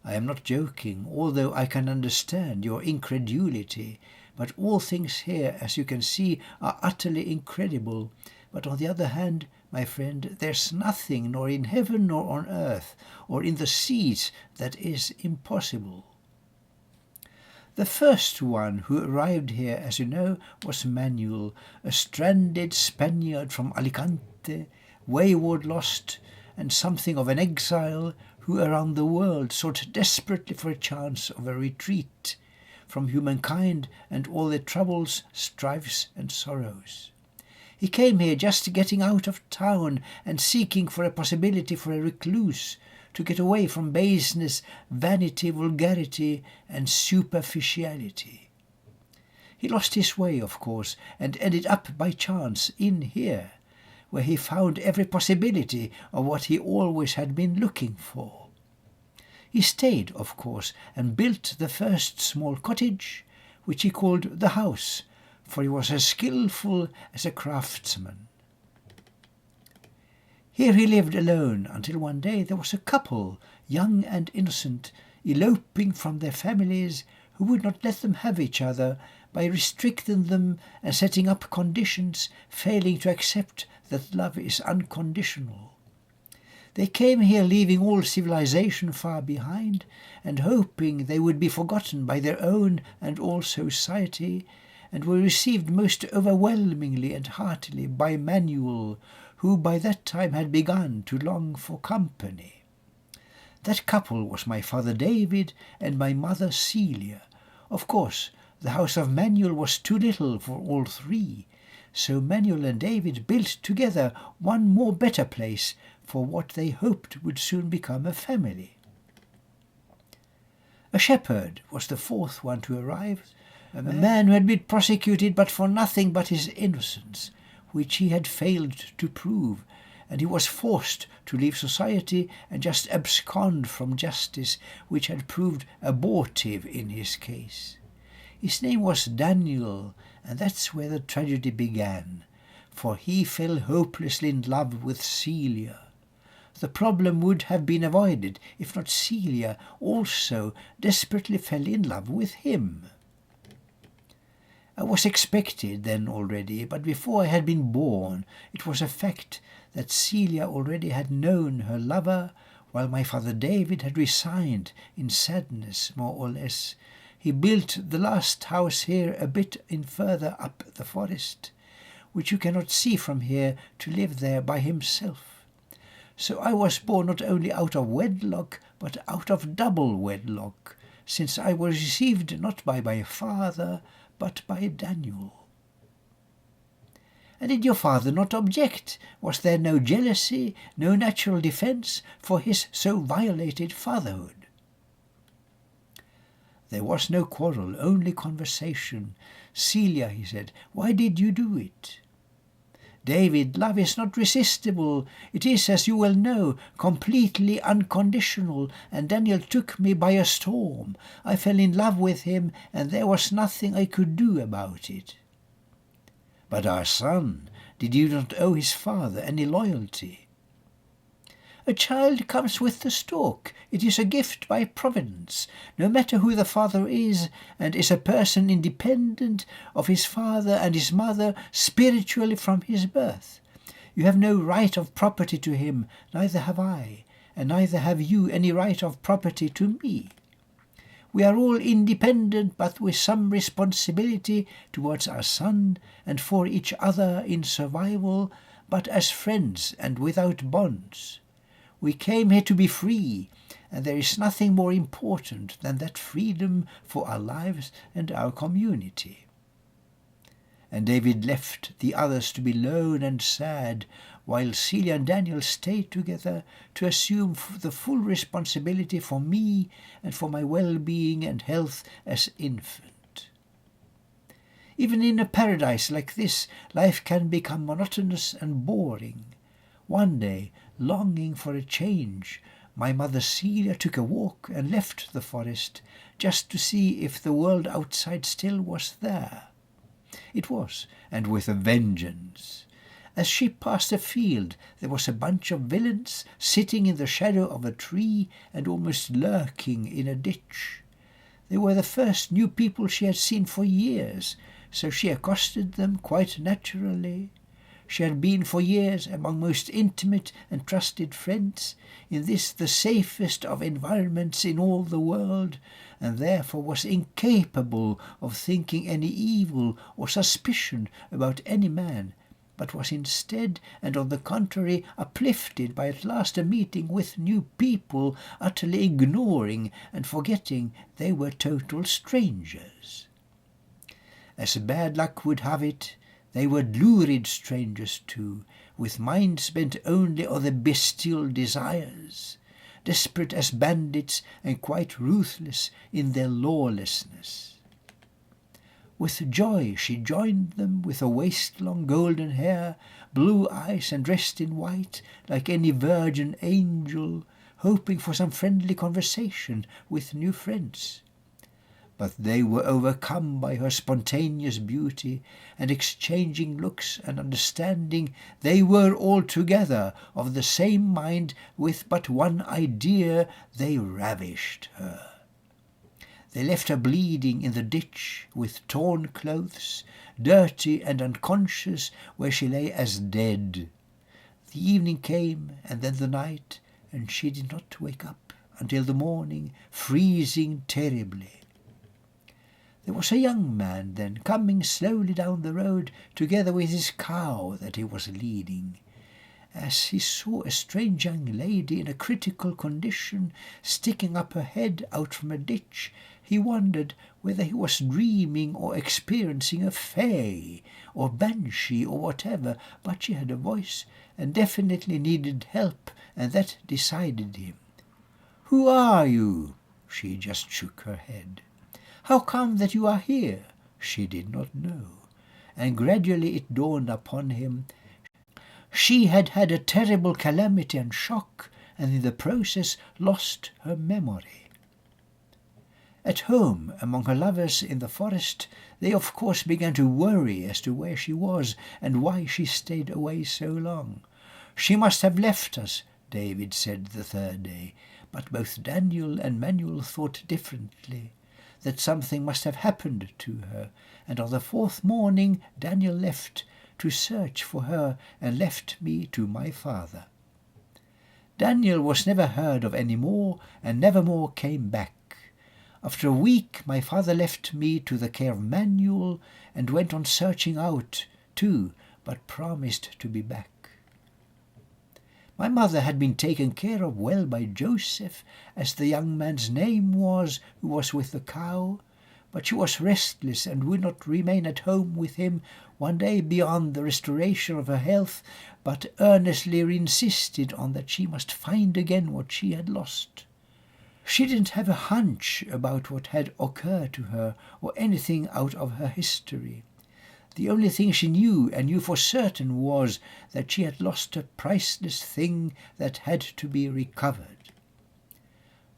I am not joking, although I can understand your incredulity, but all things here, as you can see, are utterly incredible. But on the other hand, my friend, there's nothing, nor in heaven nor on earth, or in the seas, that is impossible. The first one who arrived here, as you know, was Manuel, a stranded Spaniard from Alicante, wayward, lost, and something of an exile, who around the world sought desperately for a chance of a retreat from humankind and all their troubles, strifes, and sorrows. He came here just getting out of town and seeking for a possibility for a recluse, to get away from baseness, vanity, vulgarity, and superficiality. He lost his way, of course, and ended up by chance in here, where he found every possibility of what he always had been looking for. He stayed, of course, and built the first small cottage, which he called the house, for he was as skilful as a craftsman. Here he lived alone until one day there was a couple, young and innocent, eloping from their families, who would not let them have each other by restricting them and setting up conditions, failing to accept that love is unconditional. They came here leaving all civilization far behind and hoping they would be forgotten by their own and all society, and were received most overwhelmingly and heartily by Manuel, who by that time had begun to long for company. That couple was my father David and my mother Celia. Of course, the house of Manuel was too little for all three, so Manuel and David built together one more better place for what they hoped would soon become a family. A shepherd was the fourth one to arrive, a man who had been prosecuted but for nothing but his innocence, which he had failed to prove, and he was forced to leave society and just abscond from justice, which had proved abortive in his case. His name was Daniel, and that's where the tragedy began, for he fell hopelessly in love with Celia. The problem would have been avoided if not Celia also desperately fell in love with him. I was expected then already, but before I had been born, it was a fact that Celia already had known her lover, while my father David had resigned in sadness, more or less. He built the last house here a bit in further up the forest, which you cannot see from here, to live there by himself. So I was born not only out of wedlock, but out of double wedlock, since I was received not by my father, but by Daniel. And did your father not object? Was there no jealousy, no natural defence for his so violated fatherhood? There was no quarrel, only conversation. Celia, he said, why did you do it? David, love is not resistible. It is, as you well know, completely unconditional, and Daniel took me by a storm. I fell in love with him, and there was nothing I could do about it. But our son, did you not owe his father any loyalty? A child comes with the stalk. It is a gift by Providence, no matter who the father is, and is a person independent of his father and his mother spiritually from his birth. You have no right of property to him, neither have I, and neither have you any right of property to me. We are all independent, but with some responsibility towards our son and for each other in survival, but as friends and without bonds. We came here to be free, and there is nothing more important than that freedom for our lives and our community. And David left the others to be lone and sad, while Celia and Daniel stayed together to assume the full responsibility for me and for my well-being and health as infant. Even in a paradise like this, life can become monotonous and boring. One day, longing for a change, my mother Celia took a walk and left the forest just to see if the world outside still was there. It was, and with a vengeance. As she passed a field, there was a bunch of villains sitting in the shadow of a tree and almost lurking in a ditch. They were the first new people she had seen for years, so she accosted them quite naturally. She had been for years among most intimate and trusted friends, in this the safest of environments in all the world, and therefore was incapable of thinking any evil or suspicion about any man, but was instead, and on the contrary, uplifted by at last a meeting with new people, utterly ignoring and forgetting they were total strangers. As bad luck would have it, they were lurid strangers too, with minds bent only on their bestial desires, desperate as bandits and quite ruthless in their lawlessness. With joy she joined them, with her waist-long golden hair, blue eyes, and dressed in white like any virgin angel, hoping for some friendly conversation with new friends. But they were overcome by her spontaneous beauty, and exchanging looks and understanding, they were altogether of the same mind. With but one idea, they ravished her. They left her bleeding in the ditch with torn clothes, dirty and unconscious, where she lay as dead. The evening came, and then the night, and she did not wake up until the morning, freezing terribly. There was a young man then coming slowly down the road, together with his cow that he was leading. As he saw a strange young lady in a critical condition sticking up her head out from a ditch, he wondered whether he was dreaming or experiencing a fae or banshee or whatever, but she had a voice and definitely needed help, and that decided him. "Who are you?" She just shook her head. "How come that you are here?" She did not know, and gradually it dawned upon him. She had had a terrible calamity and shock, and in the process lost her memory. At home, among her lovers in the forest, they of course began to worry as to where she was and why she stayed away so long. "She must have left us," David said the third day, but both Daniel and Manuel thought differently, that something must have happened to her, and on the fourth morning Daniel left to search for her and left me to my father. Daniel was never heard of any more and never more came back. After a week my father left me to the care of Manuel and went on searching out too, but promised to be back. My mother had been taken care of well by Joseph, as the young man's name was, who was with the cow, but she was restless and would not remain at home with him one day beyond the restoration of her health, but earnestly insisted on that she must find again what she had lost. She didn't have a hunch about what had occurred to her or anything out of her history. The only thing she knew, and knew for certain, was that she had lost a priceless thing that had to be recovered.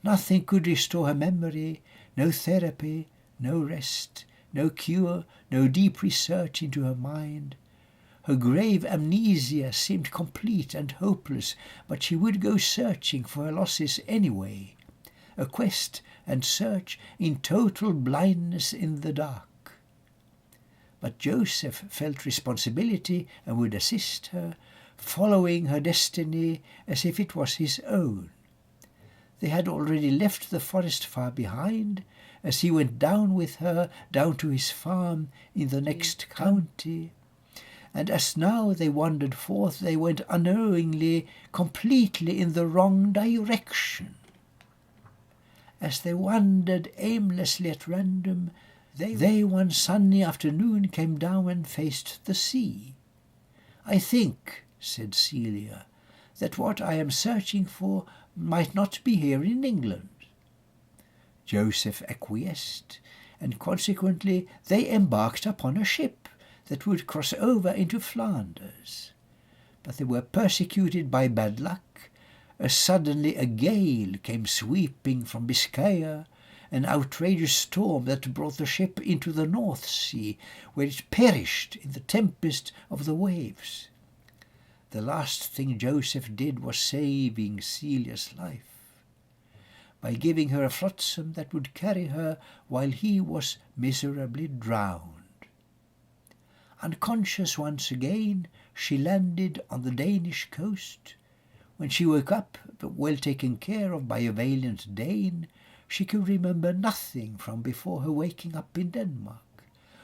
Nothing could restore her memory, no therapy, no rest, no cure, no deep research into her mind. Her grave amnesia seemed complete and hopeless, but she would go searching for her losses anyway. A quest and search in total blindness in the dark. But Joseph felt responsibility and would assist her, following her destiny as if it was his own. They had already left the forest far behind, as he went down with her, down to his farm in the next county. And as now they wandered forth, they went unknowingly, completely in the wrong direction. As they wandered aimlessly at random, they one sunny afternoon came down and faced the sea. "I think," said Celia, "that what I am searching for might not be here in England." Joseph acquiesced, and consequently they embarked upon a ship that would cross over into Flanders. But they were persecuted by bad luck, as suddenly a gale came sweeping from Biscaya, an outrageous storm that brought the ship into the North Sea, where it perished in the tempest of the waves. The last thing Joseph did was saving Celia's life, by giving her a flotsam that would carry her while he was miserably drowned. Unconscious once again, she landed on the Danish coast. When she woke up, well taken care of by a valiant Dane, she could remember nothing from before her waking up in Denmark.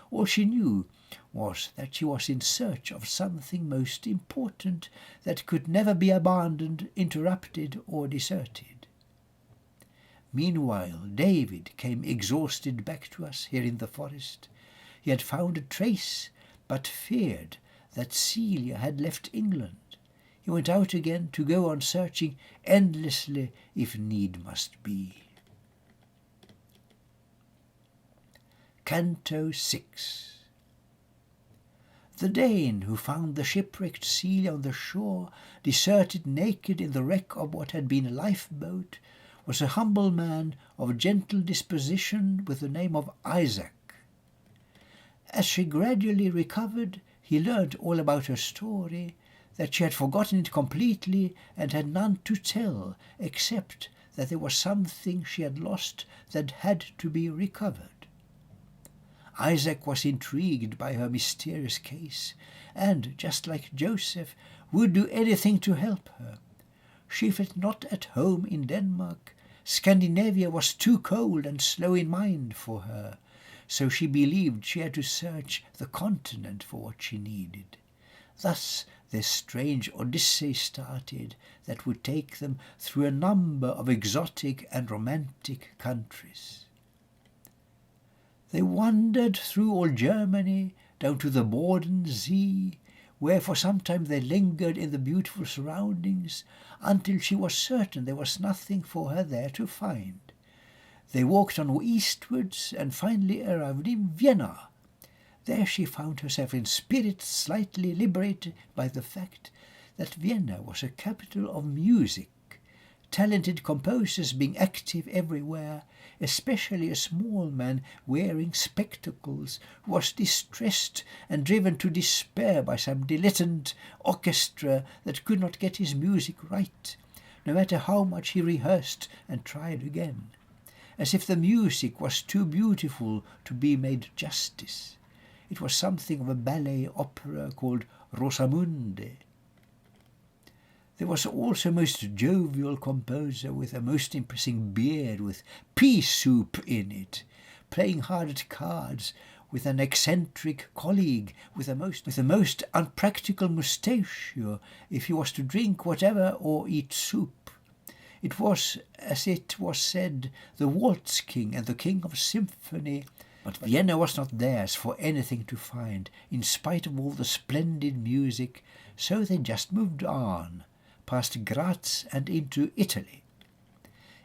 All she knew was that she was in search of something most important that could never be abandoned, interrupted, or deserted. Meanwhile, David came exhausted back to us here in the forest. He had found a trace, but feared that Celia had left England. He went out again to go on searching endlessly if need must be. Canto 6. The Dane who found the shipwrecked Celia on the shore, deserted naked in the wreck of what had been a lifeboat, was a humble man of gentle disposition with the name of Isaac. As she gradually recovered, he learnt all about her story, that she had forgotten it completely and had none to tell, except that there was something she had lost that had to be recovered. Isaac was intrigued by her mysterious case, and, just like Joseph, would do anything to help her. She felt not at home in Denmark. Scandinavia was too cold and slow in mind for her, so she believed she had to search the continent for what she needed. Thus their strange odyssey started that would take them through a number of exotic and romantic countries. They wandered through all Germany, down to the Borden Sea, where for some time they lingered in the beautiful surroundings, until she was certain there was nothing for her there to find. They walked on eastwards and finally arrived in Vienna. There she found herself in spirit slightly liberated by the fact that Vienna was a capital of music, talented composers being active everywhere, especially a small man wearing spectacles who was distressed and driven to despair by some dilettante orchestra that could not get his music right, no matter how much he rehearsed and tried again, as if the music was too beautiful to be made justice. It was something of a ballet opera called Rosamunde. There was also a most jovial composer with a most impressive beard with pea soup in it, playing hard at cards with an eccentric colleague with a most unpractical mustachio if he was to drink whatever or eat soup. It was, as it was said, the waltz king and the king of symphony, but Vienna was not theirs for anything to find, in spite of all the splendid music, so they just moved on, past Graz and into Italy.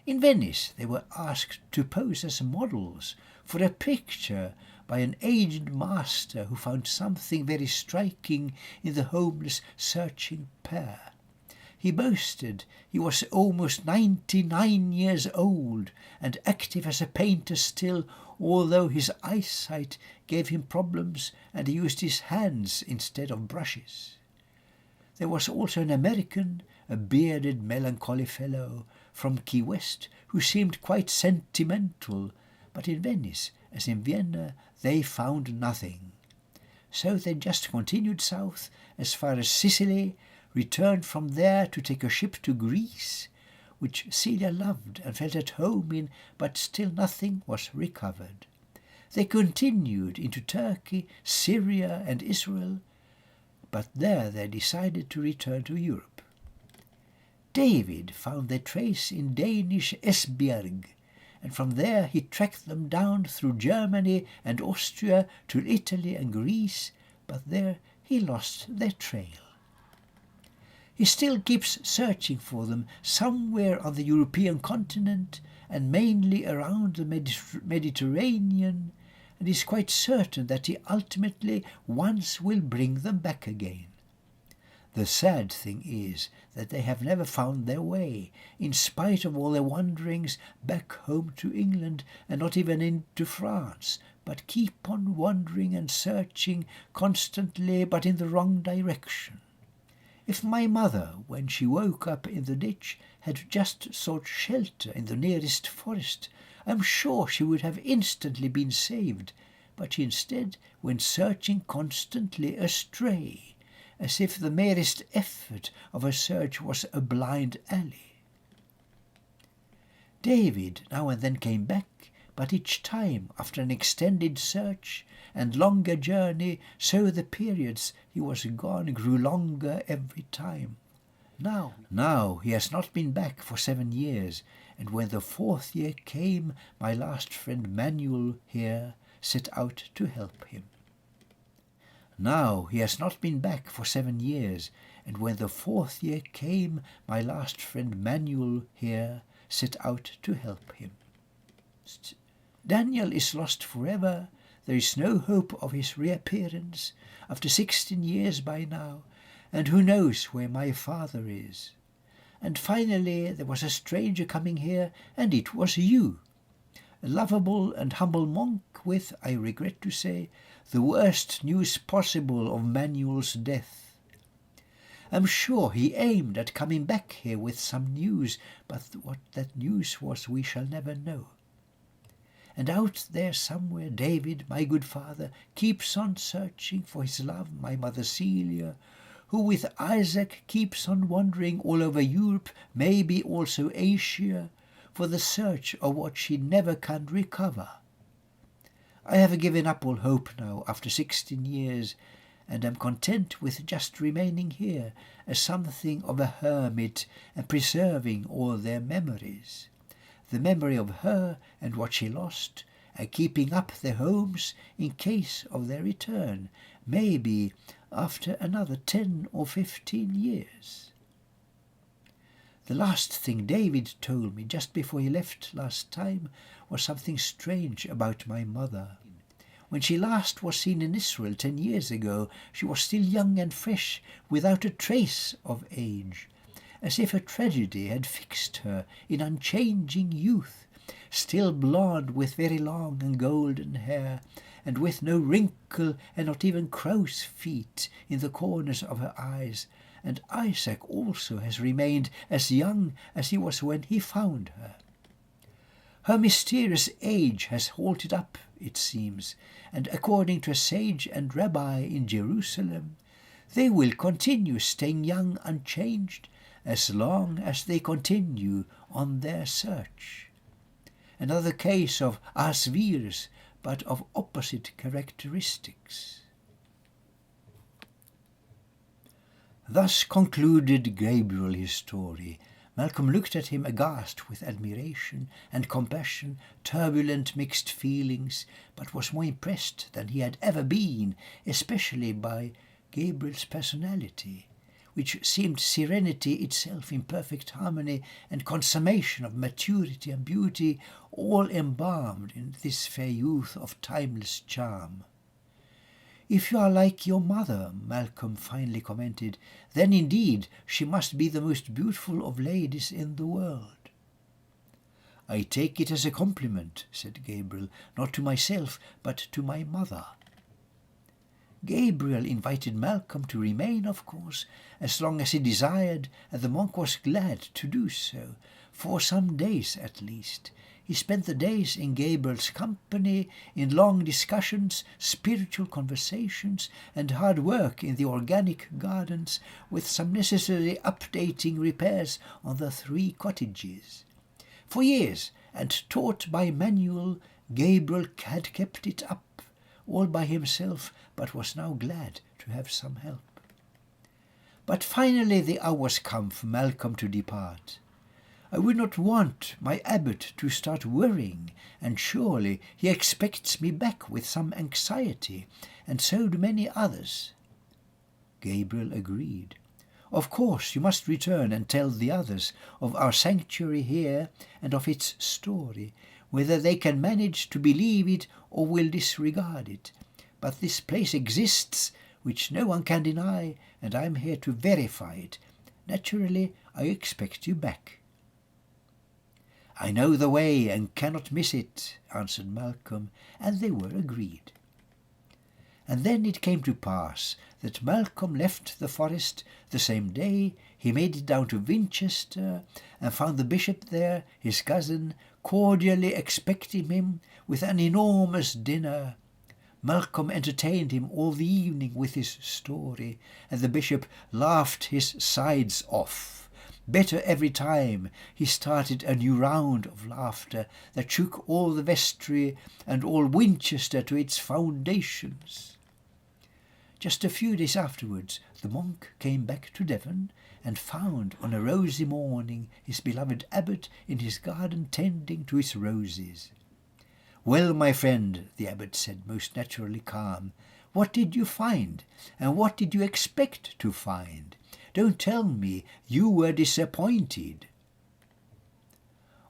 In Venice they were asked to pose as models for a picture by an aged master who found something very striking in the homeless searching pair. He boasted he was almost 99 years old and active as a painter still, although his eyesight gave him problems and he used his hands instead of brushes. There was also an American, a bearded, melancholy fellow from Key West, who seemed quite sentimental, but in Venice, as in Vienna, they found nothing. So they just continued south as far as Sicily, returned from there to take a ship to Greece, which Celia loved and felt at home in, but still nothing was recovered. They continued into Turkey, Syria and Israel, but there they decided to return to Europe. David found their trace in Danish Esbjerg, and from there he tracked them down through Germany and Austria to Italy and Greece, but there he lost their trail. He still keeps searching for them somewhere on the European continent and mainly around the Mediterranean, and is quite certain that he ultimately once will bring them back again. The sad thing is that they have never found their way, in spite of all their wanderings back home to England and not even into France, but keep on wandering and searching constantly, but in the wrong direction. If my mother, when she woke up in the ditch, had just sought shelter in the nearest forest, I'm sure she would have instantly been saved, but she instead went searching constantly astray, as if the merest effort of her search was a blind alley. David now and then came back, but each time after an extended search and longer journey, so the periods he was gone grew longer every time. Now he has not been back for 7 years, and when the 4th year came, my last friend Manuel here set out to help him. Now he has not been back for 7 years, and when the 4th year came, my last friend Manuel here set out to help him. Daniel is lost forever. There is no hope of his reappearance, after 16 years by now, and who knows where my father is. And finally there was a stranger coming here, and it was you. A lovable and humble monk with, I regret to say, the worst news possible of Manuel's death. I'm sure he aimed at coming back here with some news, but what that news was we shall never know. And out there somewhere David, my good father, keeps on searching for his love, my mother Celia, who with Isaac keeps on wandering all over Europe, maybe also Asia, for the search of what she never can recover. I have given up all hope now after 16 years, and am content with just remaining here as something of a hermit and preserving all their memories. The memory of her and what she lost, and keeping up their homes in case of their return, maybe after another 10 or 15 years. The last thing David told me just before he left last time was something strange about my mother. When she last was seen in Israel 10 years ago, she was still young and fresh, without a trace of age, as if a tragedy had fixed her in unchanging youth, still blonde with very long and golden hair, and with no wrinkle and not even crow's feet in the corners of her eyes, and Isaac also has remained as young as he was when he found her. Her mysterious age has halted up, it seems, and according to a sage and rabbi in Jerusalem, they will continue staying young unchanged as long as they continue on their search. Another case of Ahasverus, but of opposite characteristics. Thus concluded Gabriel his story. Malcolm looked at him aghast with admiration and compassion, turbulent mixed feelings, but was more impressed than he had ever been, especially by Gabriel's personality, which seemed serenity itself in perfect harmony and consummation of maturity and beauty, all embalmed in this fair youth of timeless charm. "If you are like your mother," Malcolm finally commented, "then indeed she must be the most beautiful of ladies in the world." "I take it as a compliment," said Gabriel, "not to myself, but to my mother." Gabriel invited Malcolm to remain, of course, as long as he desired, and the monk was glad to do so, for some days at least. He spent the days in Gabriel's company, in long discussions, spiritual conversations, and hard work in the organic gardens, with some necessary updating repairs on the 3 cottages. For years, and taught by manual, Gabriel had kept it up, all by himself, but was now glad to have some help. But finally the hour was come for Malcolm to depart. "I would not want my abbot to start worrying, and surely he expects me back with some anxiety, and so do many others." Gabriel agreed. "Of course you must return and tell the others of our sanctuary here and of its story, whether they can manage to believe it or will disregard it. But this place exists, which no one can deny, and I am here to verify it. Naturally, I expect you back." "I know the way and cannot miss it," answered Malcolm, and they were agreed. And then it came to pass that Malcolm left the forest the same day. He made it down to Winchester, and found the bishop there, his cousin, cordially expecting him with an enormous dinner. Malcolm entertained him all the evening with his story, and the bishop laughed his sides off. Better every time he started a new round of laughter that shook all the vestry and all Winchester to its foundations. Just a few days afterwards the monk came back to Devon, and found on a rosy morning his beloved abbot in his garden tending to his roses. "Well, my friend," the abbot said, most naturally calm, "what did you find, and what did you expect to find? Don't tell me you were disappointed."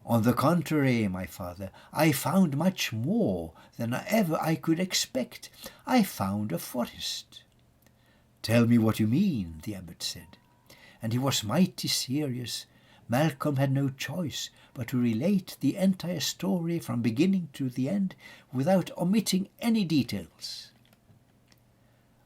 "On the contrary, my father, I found much more than ever I could expect. I found a forest." "Tell me what you mean," the abbot said. And he was mighty serious. Malcolm had no choice but to relate the entire story from beginning to the end, without omitting any details.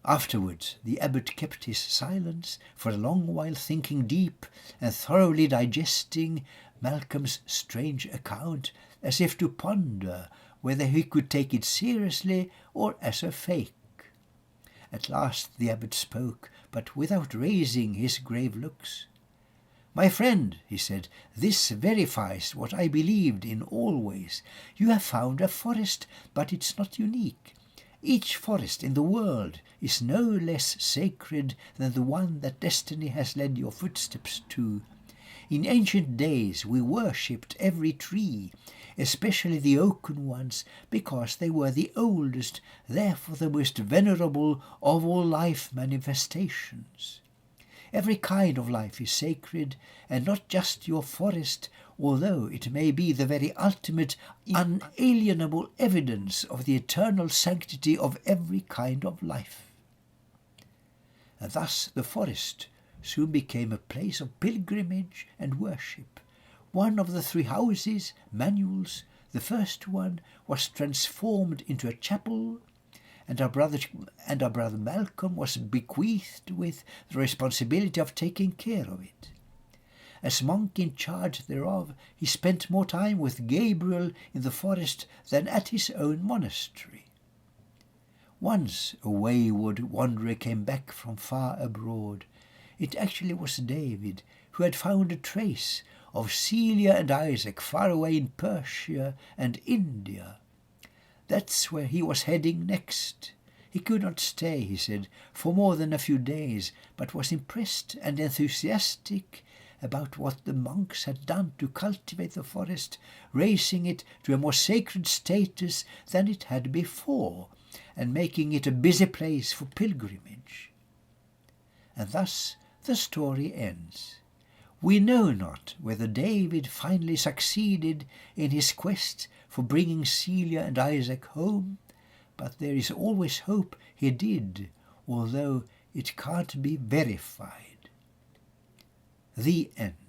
Afterwards the abbot kept his silence for a long while, thinking deep and thoroughly digesting Malcolm's strange account, as if to ponder whether he could take it seriously or as a fake. At last the abbot spoke, but without raising his grave looks. "My friend," he said, "this verifies what I believed in always. You have found a forest, but it's not unique. Each forest in the world is no less sacred than the one that destiny has led your footsteps to. In ancient days we worshipped every tree, especially the oaken ones, because they were the oldest, therefore the most venerable of all life manifestations. Every kind of life is sacred, and not just your forest, although it may be the very ultimate, unalienable evidence of the eternal sanctity of every kind of life." And thus the forest soon became a place of pilgrimage and worship. One of the 3 houses, manuals, the first one, was transformed into a chapel, and our brother Malcolm was bequeathed with the responsibility of taking care of it. As monk in charge thereof, he spent more time with Gabriel in the forest than at his own monastery. Once a wayward wanderer came back from far abroad. It actually was David, who had found a trace of Celia and Isaac far away in Persia and India. That's where he was heading next. He could not stay, he said, for more than a few days, but was impressed and enthusiastic about what the monks had done to cultivate the forest, raising it to a more sacred status than it had before, and making it a busy place for pilgrimage. And thus the story ends. We know not whether David finally succeeded in his quest for bringing Celia and Isaac home, but there is always hope he did, although it can't be verified. The end.